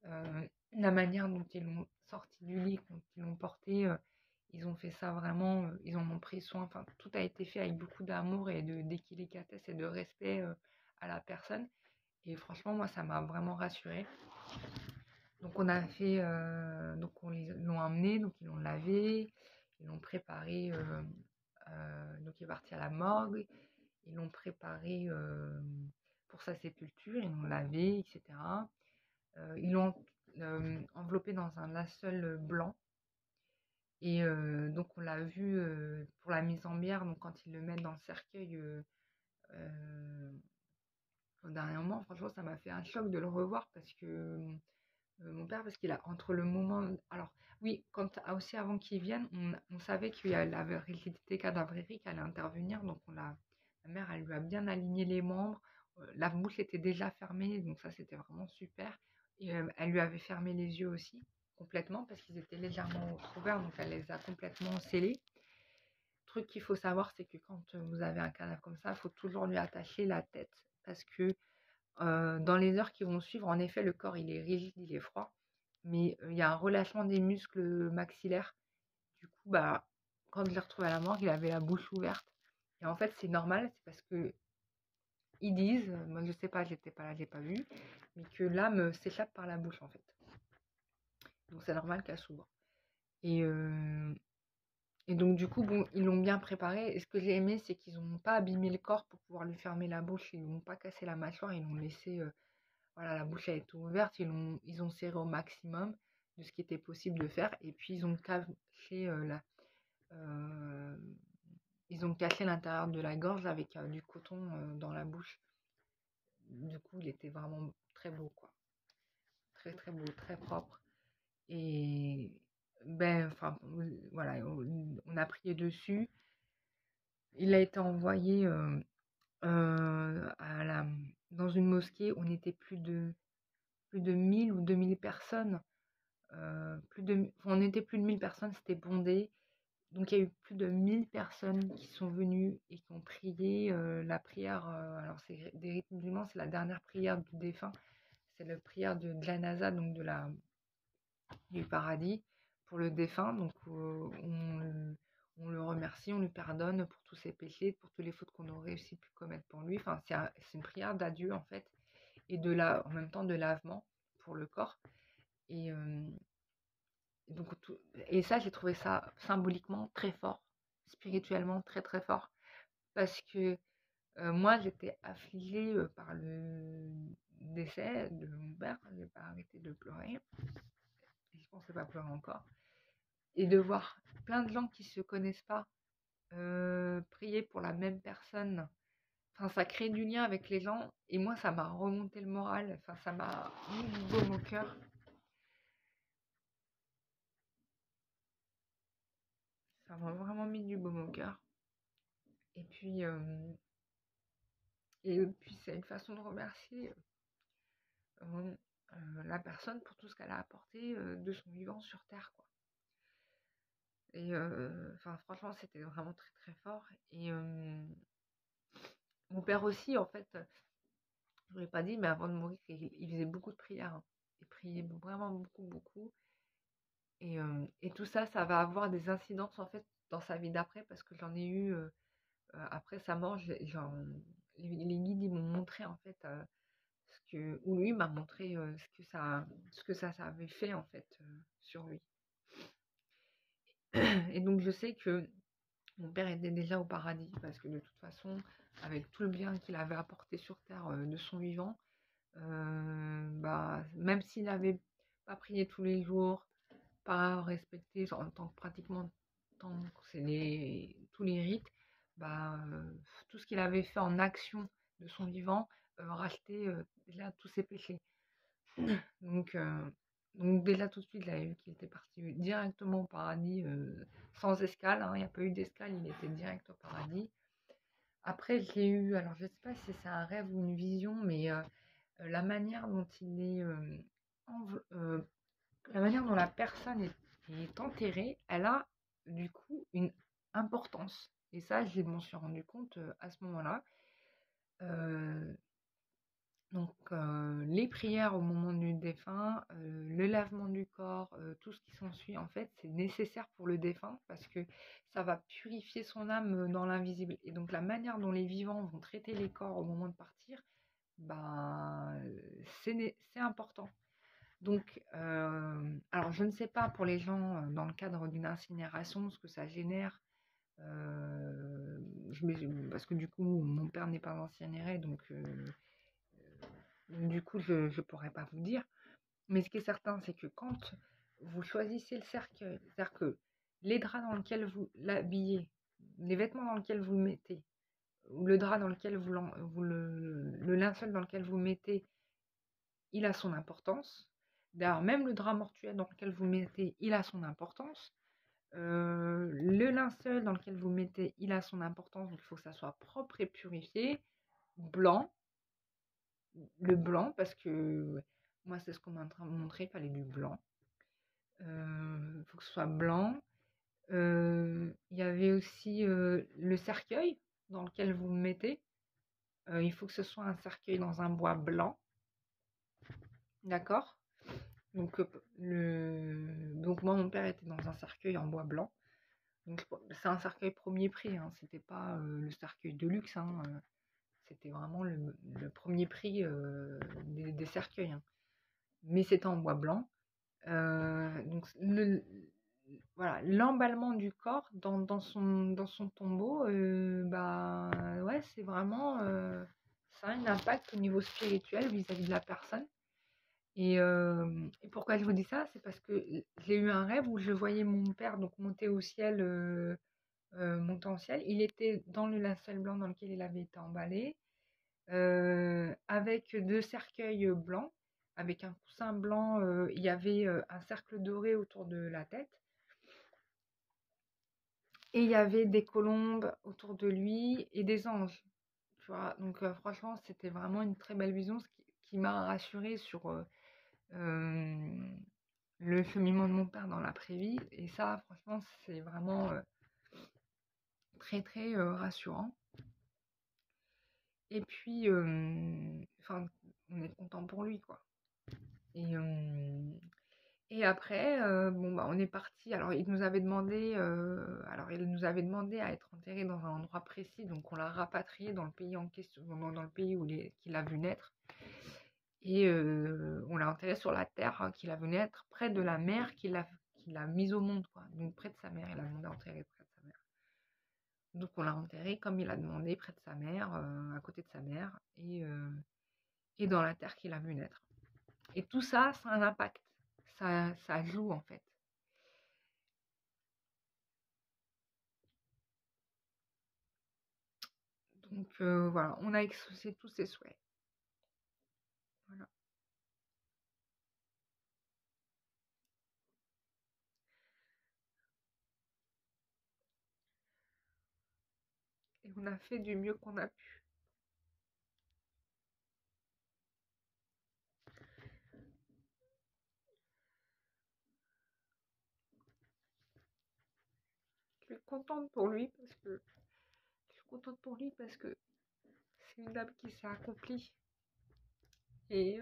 La manière dont ils l'ont sorti du lit, dont ils l'ont porté, ils ont fait ça vraiment, ils en ont pris soin. Enfin, tout a été fait avec beaucoup d'amour et de délicatesse et de respect à la personne. Et franchement, moi, ça m'a vraiment rassurée. Donc on a fait, donc on l'ont emmené, donc ils l'ont lavé, ils l'ont préparé, donc il est parti à la morgue, ils l'ont préparé pour sa sépulture, ils l'ont lavé, etc. Ils l'ont enveloppé dans un linceul blanc. Et donc on l'a vu pour la mise en bière, donc quand ils le mettent dans le cercueil au dernier moment, franchement ça m'a fait un choc de le revoir parce que mon père, parce qu'il a entre le moment. Alors, oui, aussi avant qu'il vienne, on savait qu'il y avait la rigidité cadavérique allait intervenir, donc on l'a Ma mère, elle lui a bien aligné les membres. La bouche était déjà fermée, donc ça, c'était vraiment super. Et elle lui avait fermé les yeux aussi, complètement, parce qu'ils étaient légèrement ouverts, donc elle les a complètement scellés. Truc qu'il faut savoir, c'est que quand vous avez un cadavre comme ça, il faut toujours lui attacher la tête, parce que dans les heures qui vont suivre, en effet, le corps, il est rigide, il est froid, mais il y a un relâchement des muscles maxillaires. Du coup, bah, quand je l'ai retrouvé à la morgue, il avait la bouche ouverte. Et en fait, c'est normal, c'est parce que ils disent, moi je sais pas, j'étais pas là, j'ai pas vu, mais que l'âme s'échappe par la bouche en fait. Donc c'est normal qu'elle s'ouvre. Et, euh, et donc du coup, bon, ils l'ont bien préparé. Et ce que j'ai aimé, c'est qu'ils n'ont pas abîmé le corps pour pouvoir lui fermer la bouche. Ils n'ont pas cassé la mâchoire, ils l'ont laissé, voilà, la bouche a été ouverte. Ils ont serré au maximum de ce qui était possible de faire. Et puis ils ont caché euh, ils ont caché l'intérieur de la gorge avec du coton dans la bouche. Du coup, il était vraiment très beau, quoi. Très très beau, très propre. Et ben, enfin, voilà, on a prié dessus. Il a été envoyé dans une mosquée. On était plus de 1000 ou 2000 personnes. On était plus de 1000 personnes, c'était bondé. Donc il y a eu plus de 1000 personnes qui sont venues et qui ont prié la prière. Alors c'est des rites musulmans, c'est la dernière prière du défunt. C'est la prière de Janaza, donc du paradis pour le défunt. Donc on le remercie, on lui pardonne pour tous ses péchés, pour toutes les fautes qu'on aurait aussi pu commettre pour lui. Enfin, c'est une prière d'adieu en fait, et en même temps de lavement pour le corps. Et, donc, et ça, j'ai trouvé ça symboliquement très fort, spirituellement très très fort, parce que moi, j'étais affligée par le décès de mon père. J'ai pas arrêté de pleurer. Et je pensais pas pleurer encore. Et de voir plein de gens qui se connaissent pas prier pour la même personne. Enfin, ça crée du lien avec les gens. Et moi, ça m'a remonté le moral. Enfin, ça m'a mis du baume au cœur. Ça m'a vraiment mis du baume au cœur. Et puis, c'est une façon de remercier la personne pour tout ce qu'elle a apporté de son vivant sur Terre, quoi. Et enfin, franchement, c'était vraiment très très fort. Et mon père aussi, en fait, je ne l'ai pas dit, mais avant de mourir, il faisait beaucoup de prières, hein. Il priait vraiment beaucoup, beaucoup. Et tout ça, ça va avoir des incidences, en fait, dans sa vie d'après, parce que j'en ai eu, après sa mort, les guides, ils m'ont montré, en fait, ou lui m'a montré ce que ça avait fait, en fait, sur lui. Et donc, je sais que mon père était déjà au paradis, parce que de toute façon, avec tout le bien qu'il avait apporté sur Terre de son vivant, bah, même s'il n'avait pas prié tous les jours, pas respecté en tant que pratiquement tant que tous les rites, bah, tout ce qu'il avait fait en action de son vivant rachetait déjà tous ses péchés. Donc, déjà tout de suite, il avait vu qu'il était parti directement au paradis sans escale, hein. Il n'y a pas eu d'escale, il était direct au paradis. Après, j'ai eu, alors je ne sais pas si c'est un rêve ou une vision, mais la manière dont la manière dont la personne est enterrée, elle a du coup une importance. Et ça, je m'en suis rendu compte à ce moment-là. Donc, les prières au moment du défunt, le lavement du corps, tout ce qui s'ensuit, en fait, c'est nécessaire pour le défunt parce que ça va purifier son âme dans l'invisible. Et donc, la manière dont les vivants vont traiter les corps au moment de partir, ben, c'est important. Donc, alors je ne sais pas pour les gens dans le cadre d'une incinération ce que ça génère, parce que du coup mon père n'est pas incinéré, donc du coup je ne pourrais pas vous dire. Mais ce qui est certain, c'est que quand vous choisissez le cercueil, c'est-à-dire que les draps dans lesquels vous l'habillez, les vêtements dans lesquels vous le mettez, ou le drap dans lequel le linceul dans lequel vous le mettez, il a son importance. D'ailleurs, même le drap mortuaire dans lequel vous le mettez, il a son importance. Le linceul dans lequel vous mettez, il a son importance, donc il faut que ça soit propre et purifié, blanc, le blanc, parce que moi c'est ce qu'on m'a montré, il fallait du blanc. Il faut que ce soit blanc. Il y avait aussi le cercueil dans lequel vous le mettez. Il faut que ce soit un cercueil dans un bois blanc. D'accord? Donc, donc moi, mon père était dans un cercueil en bois blanc. Donc c'est un cercueil premier prix, hein. C'était pas le cercueil de luxe, hein. C'était vraiment le premier prix des cercueils, hein. Mais c'était en bois blanc. Donc voilà, l'emballement du corps dans son tombeau, bah ouais, c'est vraiment ça a un impact au niveau spirituel vis-à-vis de la personne. Et pourquoi je vous dis ça? C'est parce que j'ai eu un rêve où je voyais mon père donc monter au ciel, monter en ciel. Il était dans le linceul blanc dans lequel il avait été emballé, avec deux cercueils blancs, avec un coussin blanc. Il y avait un cercle doré autour de la tête. Et il y avait des colombes autour de lui et des anges. Tu vois, donc franchement, c'était vraiment une très belle vision, ce qui m'a rassurée sur le cheminement de mon père dans l'après-vie. Et ça, franchement, c'est vraiment très, très rassurant. Et puis, enfin, on est content pour lui, quoi. Et après, bon, bah, on est parti. Alors, il nous avait demandé à être enterré dans un endroit précis, donc on l'a rapatrié dans le pays en question, dans le pays qu'il a vu naître. Et on l'a enterré sur la terre qu'il a vu naître, près de la mer qu'il a mise au monde, quoi. Donc près de sa mère, il a demandé à enterrer près de sa mère. Donc on l'a enterré comme il a demandé, près de sa mère, à côté de sa mère, et dans la terre qu'il a vu naître. Et tout ça, ça a un impact. Ça joue, en fait. Donc voilà, on a exaucé tous ses souhaits. Voilà. Et on a fait du mieux qu'on a pu. Je suis contente pour lui parce que c'est une dame qui s'est accomplie. Et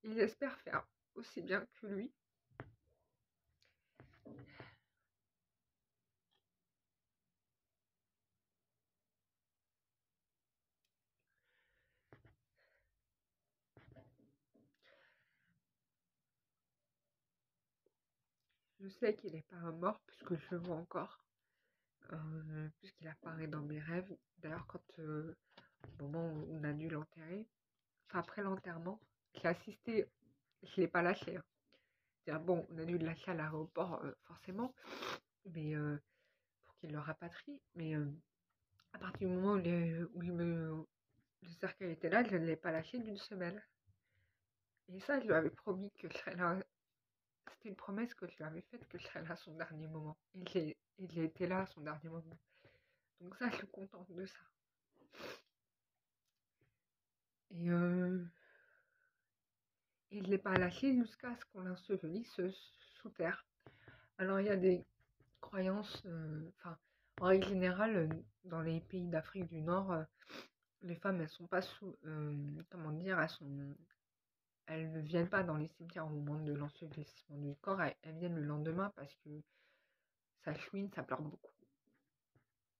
j'espère faire aussi bien que lui. Je sais qu'il n'est pas mort puisque je le vois encore, puisqu'il apparaît dans mes rêves. D'ailleurs, au moment où on a dû l'enterrer, enfin après l'enterrement, j'ai assisté, je ne l'ai pas lâché, hein. C'est-à-dire, bon, on a dû le lâcher à l'aéroport, forcément, mais pour qu'il le rapatrie. Mais à partir du moment où le cercueil était là, je ne l'ai pas lâché d'une semaine. Et ça, je lui avais promis que je serais là. C'était une promesse que je lui avais faite, que je serais là à son dernier moment. Et j'ai été là à son dernier moment. Donc ça, je suis contente de ça. Et, et je ne l'ai pas lâché jusqu'à ce qu'on l'ensevelisse sous terre. Alors il y a des croyances, enfin, en règle générale, dans les pays d'Afrique du Nord, les femmes, elles sont pas comment dire, elles ne viennent pas dans les cimetières au moment de l'ensevelissement du corps, elles viennent le lendemain parce que ça chouine, ça pleure beaucoup.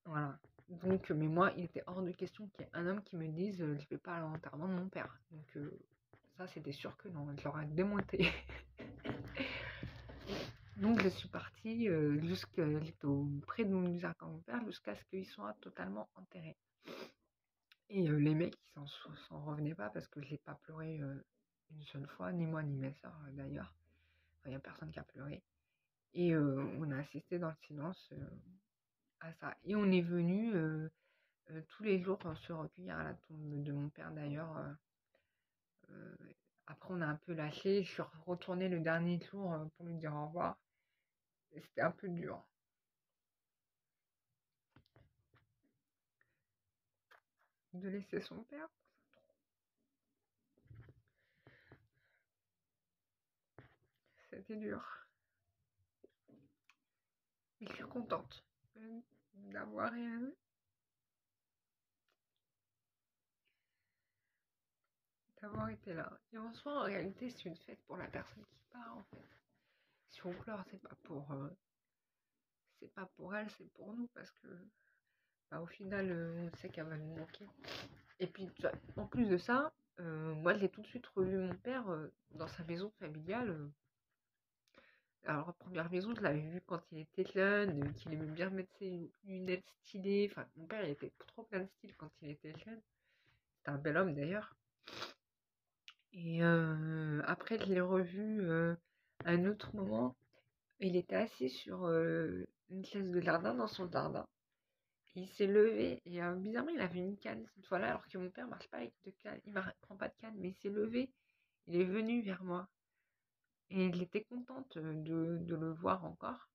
Voilà. Donc, mais moi, il était hors de question qu'il y ait un homme qui me dise je vais pas à l'enterrement de mon père. Donc, ça, c'était sûr que non, je l'aurais démonté. Donc, je suis partie j'étais près de mon musard de mon père jusqu'à ce qu'il soit totalement enterré. Et les mecs, ils s'en revenaient pas parce que je n'ai pas pleuré une seule fois, ni moi ni mes soeurs d'ailleurs. Enfin, il n'y a personne qui a pleuré. Et on a assisté dans le silence à ça. Et on est venu tous les jours se recueillir à la tombe de mon père d'ailleurs, Après, on a un peu lâché. Je suis retournée le dernier jour pour lui dire au revoir. Et c'était un peu dur de laisser son père. C'était dur. Mais je suis contente d'avoir été là. Et en soi, en réalité, c'est une fête pour la personne qui part, en fait. Si on pleure, c'est pas pour elle, c'est pour nous, parce que, bah, au final, on sait qu'elle va nous manquer. Et puis, en plus de ça, moi, j'ai tout de suite revu mon père dans sa maison familiale. Alors, la première maison, je l'avais vu quand il était jeune, qu'il aimait bien mettre ses lunettes stylées. Enfin, mon père, il était trop plein de style quand il était jeune. C'était un bel homme, d'ailleurs. Et après, je l'ai revu à un autre moment. Il était assis sur une chaise de jardin dans son jardin. Et il s'est levé et bizarrement, il avait une canne cette fois-là, alors que mon père marche pas avec de canne. Il prend pas de canne, mais il s'est levé. Il est venu vers moi. Et j'étais contente de le voir encore.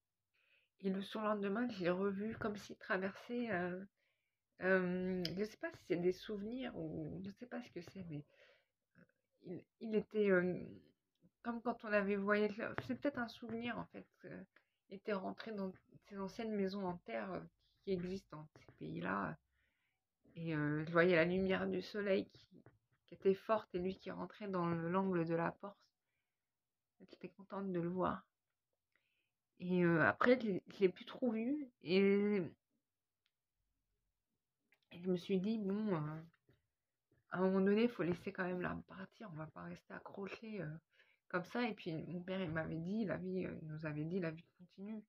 Et le surlendemain, je l'ai revu comme s'il traversait. Je sais pas si c'est des souvenirs ou je sais pas ce que c'est, mais il était comme quand on avait voyagé. C'est peut-être un souvenir en fait. Il était rentré dans ces anciennes maisons en terre qui existent dans ces pays-là. Et je voyais la lumière du soleil qui était forte et lui qui rentrait dans l'angle de la porte. J'étais contente de le voir. Et après, je l'ai plus trop vu. Et je me suis dit, bon, à un moment donné, il faut laisser quand même l'âme partir. On va pas rester accroché comme ça. Et puis, mon père, il m'avait dit, la vie, il nous avait dit, la vie continue.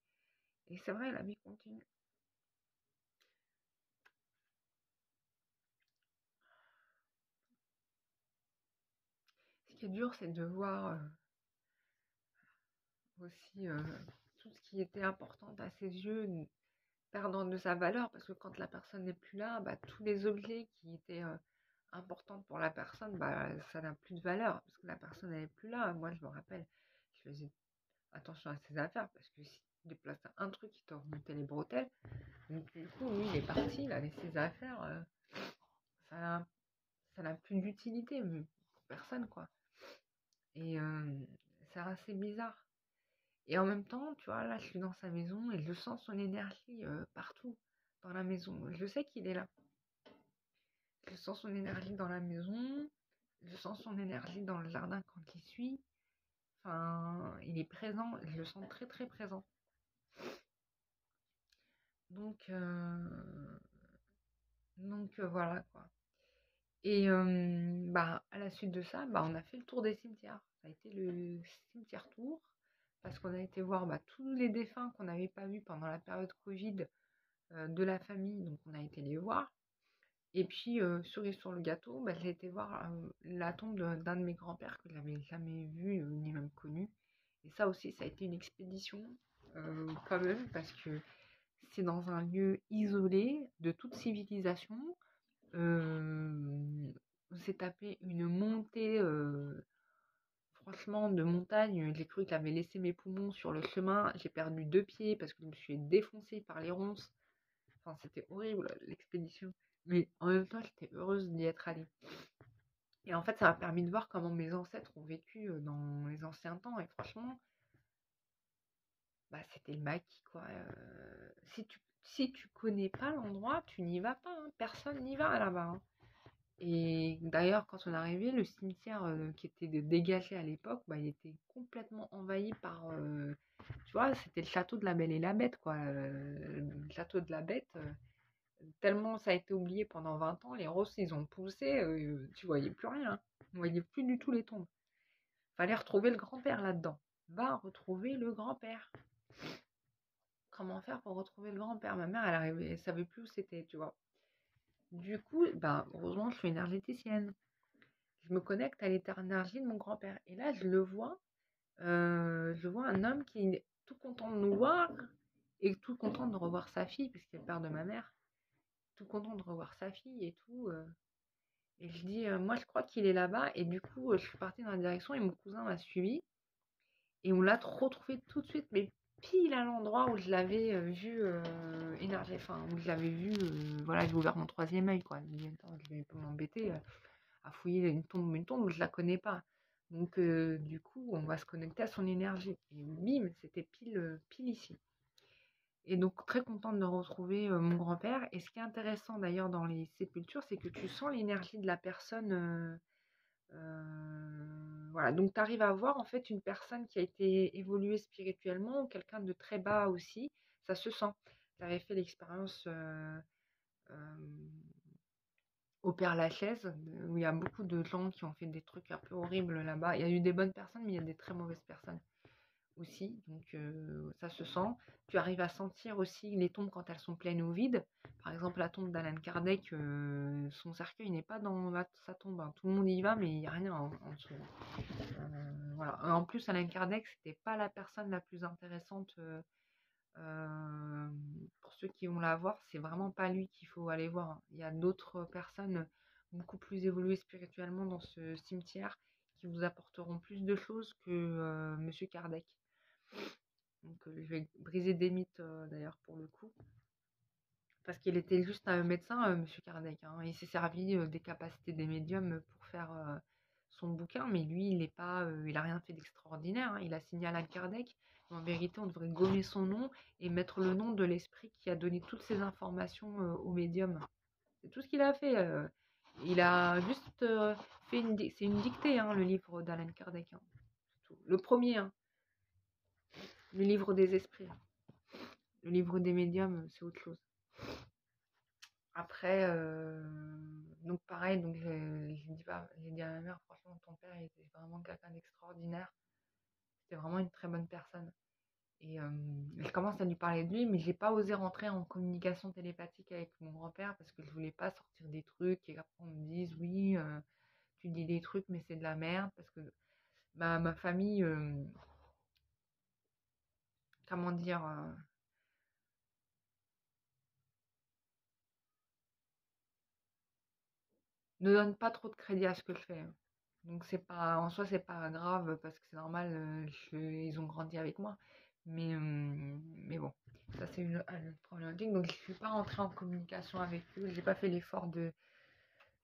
Et c'est vrai, la vie continue. Ce qui est dur, c'est de voir aussi tout ce qui était important à ses yeux perdant de sa valeur. Parce que quand la personne n'est plus là, bah, tous les objets qui étaient importants pour la personne, bah, ça n'a plus de valeur. Parce que la personne n'est plus là. Moi, je me rappelle, je faisais attention à ses affaires. Parce que si tu déplaçais un truc qui te remontait les bretelles, donc du coup, lui, il est parti, il avait ses affaires. Ça n'a ça n'a plus d'utilité pour personne, quoi. Et c'est assez bizarre. Et en même temps, tu vois, là, je suis dans sa maison et je sens son énergie partout dans la maison. Je sais qu'il est là. Je sens son énergie dans la maison. Je sens son énergie dans le jardin quand il suit. Enfin, il est présent. Je le sens très, très présent. Donc, voilà, quoi. Et bah, à la suite de ça, bah, on a fait le tour des cimetières. Ça a été le cimetière tour. Parce qu'on a été voir bah, tous les défunts qu'on n'avait pas vus pendant la période Covid de la famille. Donc, on a été les voir. Et puis, cerise sur le gâteau, bah, j'ai été voir la tombe d'un de mes grands-pères que je n'avais jamais vu ni même connu. Et ça aussi, ça a été une expédition quand même, parce que c'est dans un lieu isolé de toute civilisation. On s'est tapé une montée, franchement, de montagne. J'ai cru que j'avais laissé mes poumons sur le chemin. J'ai perdu 2 pieds parce que je me suis défoncée par les ronces. Enfin, c'était horrible l'expédition. Mais en même temps, j'étais heureuse d'y être allée. Et en fait, ça m'a permis de voir comment mes ancêtres ont vécu dans les anciens temps. Et franchement, bah, c'était le maquis, quoi. Si tu connais pas l'endroit, tu n'y vas pas, hein. Personne n'y va là-bas, hein. Et d'ailleurs, quand on est arrivé, le cimetière qui était dégagé à l'époque, bah, il était complètement envahi par... tu vois, c'était le château de la Belle et la Bête, quoi. Le château de la Bête, tellement ça a été oublié pendant 20 ans, les roses, ils ont poussé, tu voyais plus rien, hein. On voyait plus du tout les tombes. Fallait retrouver le grand-père là-dedans. Va retrouver le grand-père. Comment faire pour retrouver le grand-père? Ma mère, elle savait plus où c'était, tu vois. Du coup, bah, heureusement, je suis énergéticienne. Je me connecte à l'énergie de mon grand-père. Et là, je vois un homme qui est tout content de nous voir et tout content de revoir sa fille, puisqu'il est le père de ma mère. Tout content de revoir sa fille et tout. Et je dis, moi, je crois qu'il est là-bas. Et du coup, je suis partie dans la direction et mon cousin m'a suivi. Et on l'a retrouvé tout de suite, mais pile à l'endroit où je l'avais vu énervé, enfin, où je l'avais vu, voilà, j'ai ouvert mon troisième œil, quoi. Je me dis, attends, je vais pas m'embêter à fouiller une tombe, je la connais pas. Donc, du coup, on va se connecter à son énergie. Et bim, c'était pile ici. Et donc, très contente de retrouver mon grand-père. Et ce qui est intéressant d'ailleurs dans les sépultures, c'est que tu sens l'énergie de la personne. Voilà, donc tu arrives à voir en fait une personne qui a été évoluée spirituellement ou quelqu'un de très bas aussi. Ça se sent. Tu avais fait l'expérience euh, au Père-Lachaise, où il y a beaucoup de gens qui ont fait des trucs un peu horribles là-bas. Il y a eu des bonnes personnes, mais il y a des très mauvaises personnes aussi, donc ça se sent. Tu arrives à sentir aussi les tombes quand elles sont pleines ou vides. Par exemple, la tombe d'Alan Kardec, son cercueil n'est pas dans sa tombe, hein. Tout le monde y va, mais il n'y a rien en dessous. Voilà. En plus, Alan Kardec, c'était pas la personne la plus intéressante pour ceux qui vont la voir. C'est vraiment pas lui qu'il faut aller voir, hein. Il y a d'autres personnes beaucoup plus évoluées spirituellement dans ce cimetière qui vous apporteront plus de choses que Monsieur Kardec. Donc, je vais briser des mythes d'ailleurs pour le coup. Parce qu'il était juste un médecin, Monsieur Kardec, hein. Il s'est servi des capacités des médiums pour faire son bouquin, mais lui, il a rien fait d'extraordinaire, hein. Il a signé Alan Kardec. En vérité, on devrait gommer son nom et mettre le nom de l'esprit qui a donné toutes ces informations au médium. C'est tout ce qu'il a fait. Il a juste fait c'est une dictée, hein, le livre d'Alan Kardec, hein. Le premier, hein, le livre des esprits, hein. Le livre des médiums, c'est autre chose. Après, donc pareil, donc j'ai dit à ma mère, franchement, ton père, il était vraiment quelqu'un d'extraordinaire. C'était vraiment une très bonne personne. Et je commence à lui parler de lui, mais j'ai pas osé rentrer en communication télépathique avec mon grand-père parce que je voulais pas sortir des trucs et qu'après on me dise, oui, tu dis des trucs, mais c'est de la merde. Parce que ma famille, comment dire, ne donne pas trop de crédit à ce que je fais, hein. Donc c'est pas, en soi, c'est pas grave parce que c'est normal, ils ont grandi avec moi. Mais bon, ça c'est une autre problématique. Donc je suis pas rentrée en communication avec eux. J'ai pas fait l'effort de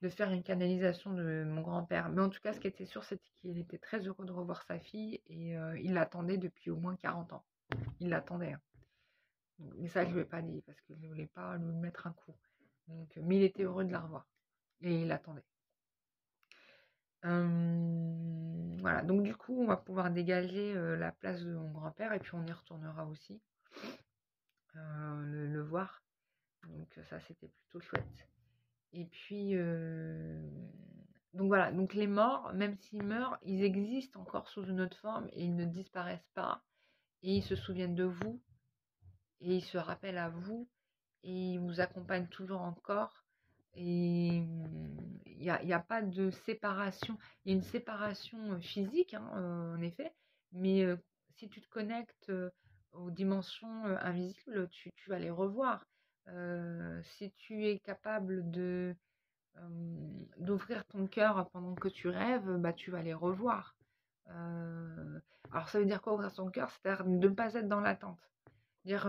faire une canalisation de mon grand-père. Mais en tout cas, ce qui était sûr, c'était qu'il était très heureux de revoir sa fille et il l'attendait depuis au moins 40 ans. Il l'attendait, hein. Mais ça, je ne lui ai pas dit parce que je ne voulais pas lui mettre un coup. Donc, mais il était heureux de la revoir et il l'attendait. Voilà, donc du coup, on va pouvoir dégager la place de mon grand-père et puis on y retournera aussi le voir. Donc ça, c'était plutôt chouette. Et puis, donc voilà, donc les morts, même s'ils meurent, ils existent encore sous une autre forme et ils ne disparaissent pas. Et ils se souviennent de vous et ils se rappellent à vous et ils vous accompagnent toujours encore. Et il y a pas de séparation. Il y a une séparation physique, hein, en effet, mais si tu te connectes aux dimensions invisibles, tu vas les revoir. Si tu es capable d'ouvrir ton cœur pendant que tu rêves, bah, tu vas les revoir. Alors ça veut dire quoi, ouvrir son cœur? C'est-à-dire de ne pas être dans l'attente. Dire,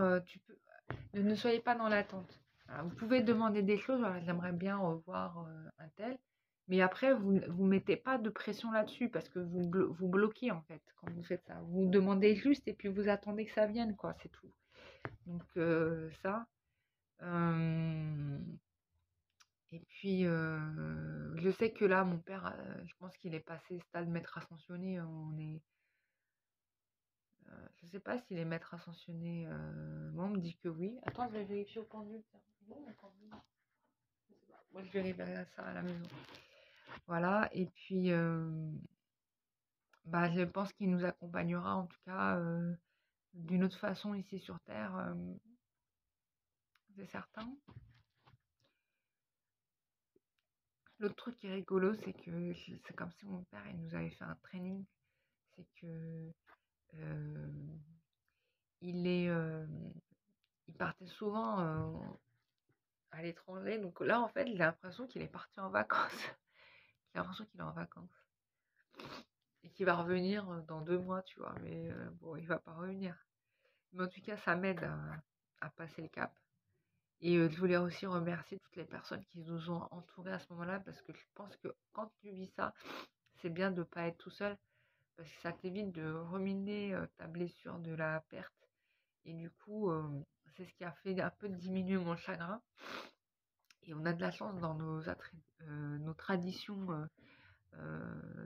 ne soyez pas dans l'attente. Vous pouvez demander des choses, voilà, j'aimerais bien revoir un tel, mais après, vous ne mettez pas de pression là-dessus parce que vous bloquez en fait quand vous faites ça. Vous demandez juste et puis vous attendez que ça vienne, quoi, c'est tout. Donc ça. Et puis, je sais que là, mon père, je pense qu'il est passé stade maître ascensionné. Je sais pas s'il est maître ascensionné. Moi, on me dit que oui. Attends, je vais vérifier au pendule. Tiens. Bon, au pendule. Je sais pas. Moi, je vérifierai ça à la maison. Voilà. Et puis, bah, je pense qu'il nous accompagnera, en tout cas, d'une autre façon ici sur Terre. C'est certain. L'autre truc qui est rigolo, c'est que c'est comme si mon père il nous avait fait un training. C'est que il est, il partait souvent à l'étranger. Donc là, en fait, j'ai l'impression qu'il est parti en vacances. J'ai l'impression qu'il est en vacances. Et qu'il va revenir dans 2 mois, tu vois. Mais bon, il va pas revenir. Mais en tout cas, ça m'aide à passer le cap. Et je voulais aussi remercier toutes les personnes qui nous ont entourés à ce moment-là, parce que je pense que quand tu vis ça, c'est bien de ne pas être tout seul, parce que ça t'évite de ruminer ta blessure de la perte. Et du coup, c'est ce qui a fait un peu diminuer mon chagrin. Et on a de la chance dans nos traditions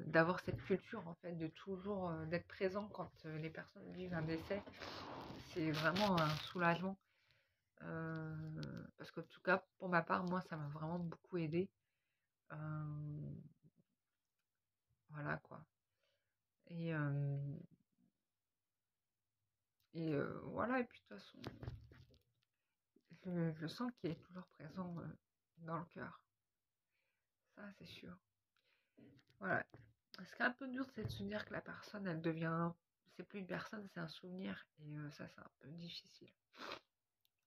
d'avoir cette culture, en fait, de toujours d'être présent quand les personnes vivent un décès. C'est vraiment un soulagement. Parce qu'en tout cas, pour ma part, moi, ça m'a vraiment beaucoup aidé. Voilà, quoi. Et, voilà, et puis de toute façon, je sens qu'il est toujours présent dans le cœur. Ça, c'est sûr. Voilà. Ce qui est un peu dur, c'est de se dire que la personne, elle devient... C'est plus une personne, c'est un souvenir. Et ça, c'est un peu difficile.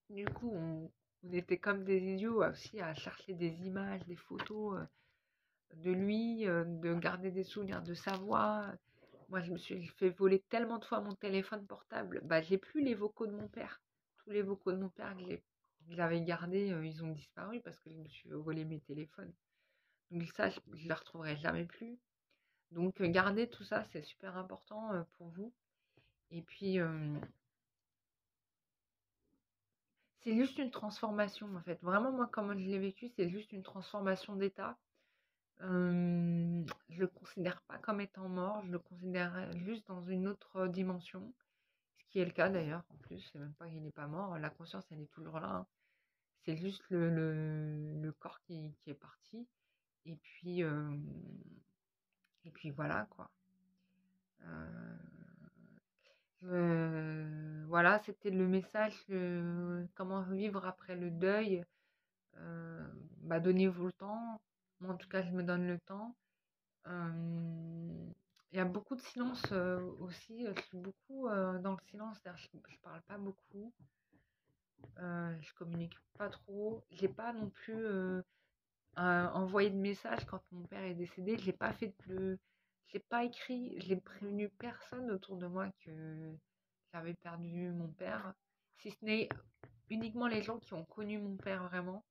Du coup, on était comme des idiots aussi à chercher des images, des photos de lui, de garder des souvenirs de sa voix. Moi, je me suis fait voler tellement de fois mon téléphone portable. Bah, j'ai plus les vocaux de mon père. Tous les vocaux de mon père que j'avais gardés, ils ont disparu parce que je me suis fait voler mes téléphones. Donc ça, je ne les retrouverai jamais plus. Donc, garder tout ça, c'est super important pour vous. Et puis, c'est juste une transformation, en fait. Vraiment, moi, comme je l'ai vécu, c'est juste une transformation d'état. Je le considère pas comme étant mort, je le considère juste dans une autre dimension, ce qui est le cas d'ailleurs, en plus, c'est même pas qu'il n'est pas mort, la conscience, elle est toujours là, hein. C'est juste le corps qui est parti. Et puis, voilà, quoi. Voilà, c'était le message, comment vivre après le deuil. Donnez-vous le temps. Moi, en tout cas, je me donne le temps. Il y a beaucoup de silence aussi. Je suis beaucoup dans le silence. Je parle pas beaucoup. Je communique pas trop. J'ai pas non plus envoyé de message quand mon père est décédé. J'ai pas j'ai pas écrit. J'ai prévenu personne autour de moi que j'avais perdu mon père, si ce n'est uniquement les gens qui ont connu mon père vraiment,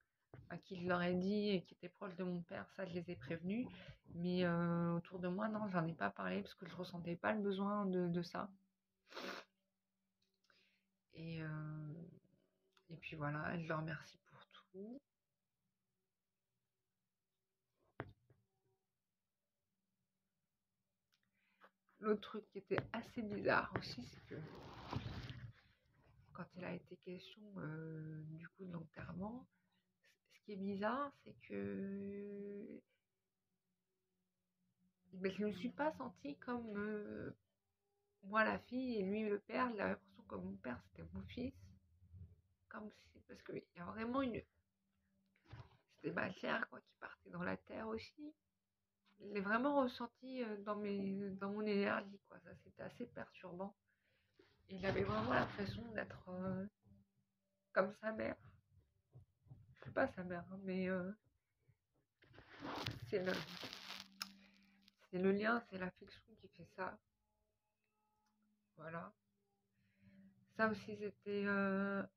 à qui je leur ai dit et qui étaient proches de mon père, ça je les ai prévenus. Mais autour de moi, non, j'en ai pas parlé parce que je ressentais pas le besoin de ça. Et, et puis voilà, je leur remercie pour tout. L'autre truc qui était assez bizarre aussi, c'est que quand il a été question du coup de l'enterrement, ce qui est bizarre, c'est que je ne me suis pas sentie comme moi la fille et lui le père. J'ai l'impression que mon père c'était mon fils. Comme si, parce qu'il y a vraiment c'était ma chair quoi, qui partait dans la terre aussi. Je l'ai vraiment ressenti dans mon énergie, quoi. Ça, c'était assez perturbant. Et il avait vraiment l'impression d'être comme sa mère. Je suis pas sa mère, hein, mais c'est le, c'est le lien, c'est l'affection qui fait ça. Voilà. Ça aussi, c'était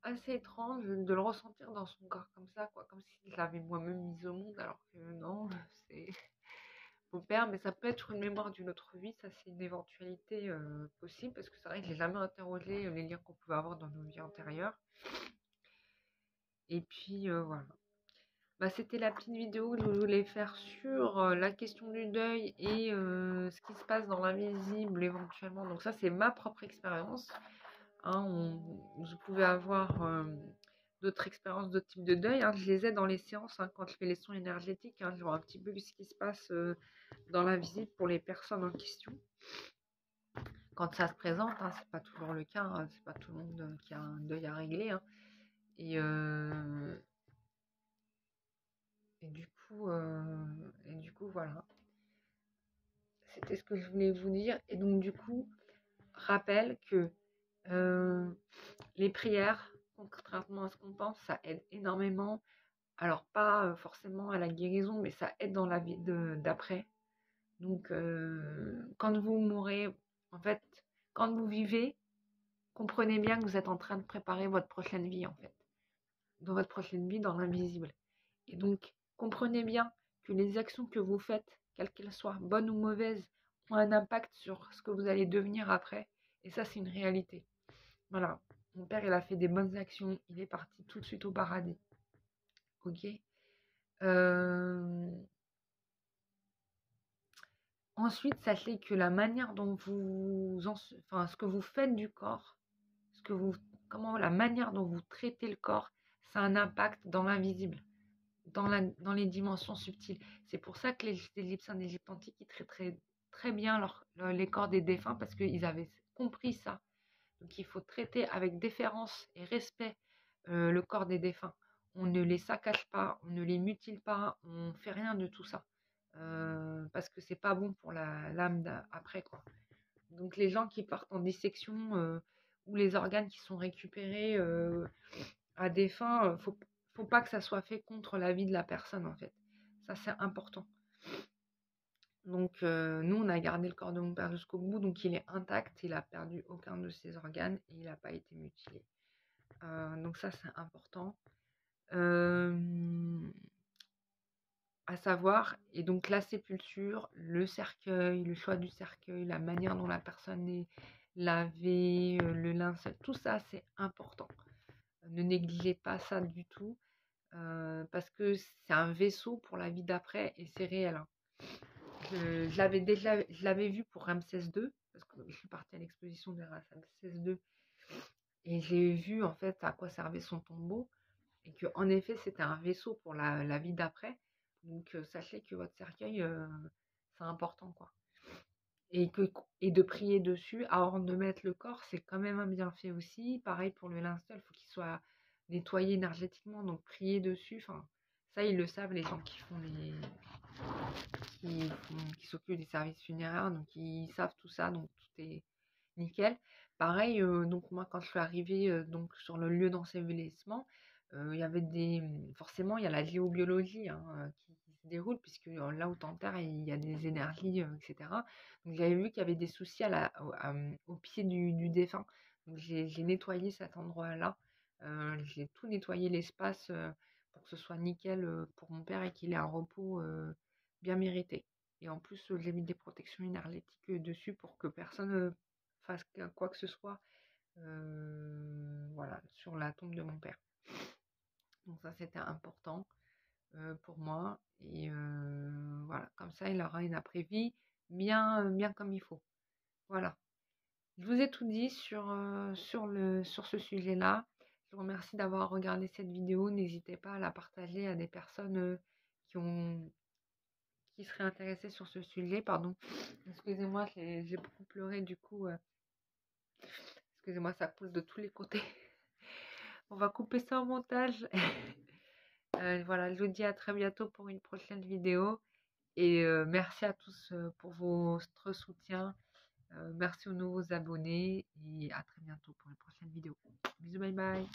assez étrange de le ressentir dans son corps comme ça, quoi. Comme si je l'avais moi-même mise au monde, alors que non, c'est mon père. Mais ça peut être une mémoire d'une autre vie, ça c'est une éventualité possible, parce que c'est vrai que j'ai jamais interrogé les liens qu'on pouvait avoir dans nos vies antérieures. Et puis voilà. C'était la petite vidéo que je voulais faire sur la question du deuil et ce qui se passe dans l'invisible éventuellement. Donc ça, c'est ma propre expérience. Hein, je pouvais avoir d'autres expériences, d'autres types de deuil. Hein. Je les ai dans les séances hein, quand je fais les sons énergétiques. Hein, je vois un petit peu ce qui se passe dans l'invisible pour les personnes en question. Quand ça se présente, hein, c'est pas toujours le cas. Hein, c'est pas tout le monde qui a un deuil à régler. Hein. Et du coup, voilà. C'était ce que je voulais vous dire. Et donc, du coup, rappelle que les prières, contrairement à ce qu'on pense, ça aide énormément Alors pas forcément à la guérison, mais ça aide dans la vie d'après. Donc quand vous mourrez, en fait, quand vous vivez, comprenez bien que vous êtes en train de préparer votre prochaine vie, en fait. Dans votre prochaine vie, dans l'invisible. Et donc, comprenez bien que les actions que vous faites, quelles qu'elles soient, bonnes ou mauvaises, ont un impact sur ce que vous allez devenir après. Et ça, c'est une réalité. Voilà. Mon père, il a fait des bonnes actions. Il est parti tout de suite au paradis. Ok. Euh, Ensuite, sachez que la manière dont enfin, ce que vous faites du corps, la manière dont vous traitez le corps, ça a un impact dans l'invisible, dans les dimensions subtiles. C'est pour ça que les Égyptiens d'Égypte antique, ils traitaient très bien les corps des défunts parce qu'ils avaient compris ça. Donc il faut traiter avec déférence et respect le corps des défunts. On ne les saccage pas, on ne les mutile pas, on ne fait rien de tout ça. Parce que c'est pas bon pour l'âme après, quoi. Donc les gens qui partent en dissection ou les organes qui sont récupérés à des fins, faut pas que ça soit fait contre la vie de la personne, en fait. Ça, c'est important. Donc nous, on a gardé le corps de mon père jusqu'au bout, donc il est intact, il a perdu aucun de ses organes et il n'a pas été mutilé. Donc ça, c'est important. À savoir, et donc la sépulture, le cercueil, le choix du cercueil, la manière dont la personne est lavée, le linceul, tout ça, c'est important. Ne négligez pas ça du tout, parce que c'est un vaisseau pour la vie d'après et c'est réel, hein. Je l'avais vu pour Ramsès II, parce que je suis partie à l'exposition de Ramsès II, et j'ai vu en fait à quoi servait son tombeau, et que en effet c'était un vaisseau pour la vie d'après. Donc sachez que votre cercueil, c'est important, quoi. Et de prier dessus avant de mettre le corps, c'est quand même un bienfait aussi. Pareil pour le linceul, il faut qu'il soit nettoyé énergétiquement, donc prier dessus. Enfin, ça ils le savent, les gens qui s'occupent des services funéraires, donc ils savent tout ça, donc tout est nickel. Pareil, donc moi quand je suis arrivée donc sur le lieu d'ensevelissement, il y avait forcément il y a la géobiologie, hein, qui se déroule puisque là où t'enterres il y a des énergies, etc. Donc j'avais vu qu'il y avait des soucis au pied du défunt. Donc j'ai nettoyé cet endroit-là. J'ai tout nettoyé l'espace pour que ce soit nickel pour mon père et qu'il ait un repos bien mérité. Et en plus, j'ai mis des protections énergétiques dessus pour que personne fasse quoi que ce soit voilà, sur la tombe de mon père. Donc ça, c'était important pour moi. Et voilà, comme ça, il aura une après-vie bien comme il faut. Voilà. Je vous ai tout dit sur ce sujet-là. Je vous remercie d'avoir regardé cette vidéo. N'hésitez pas à la partager à des personnes qui seraient intéressées sur ce sujet. Pardon. Excusez-moi, j'ai beaucoup pleuré du coup. Excusez-moi, ça coule de tous les côtés. On va couper ça au montage. Voilà, je vous dis à très bientôt pour une prochaine vidéo. Et merci à tous pour votre soutien. Merci aux nouveaux abonnés. Et à très bientôt pour une prochaine vidéo. Bisous, bye bye.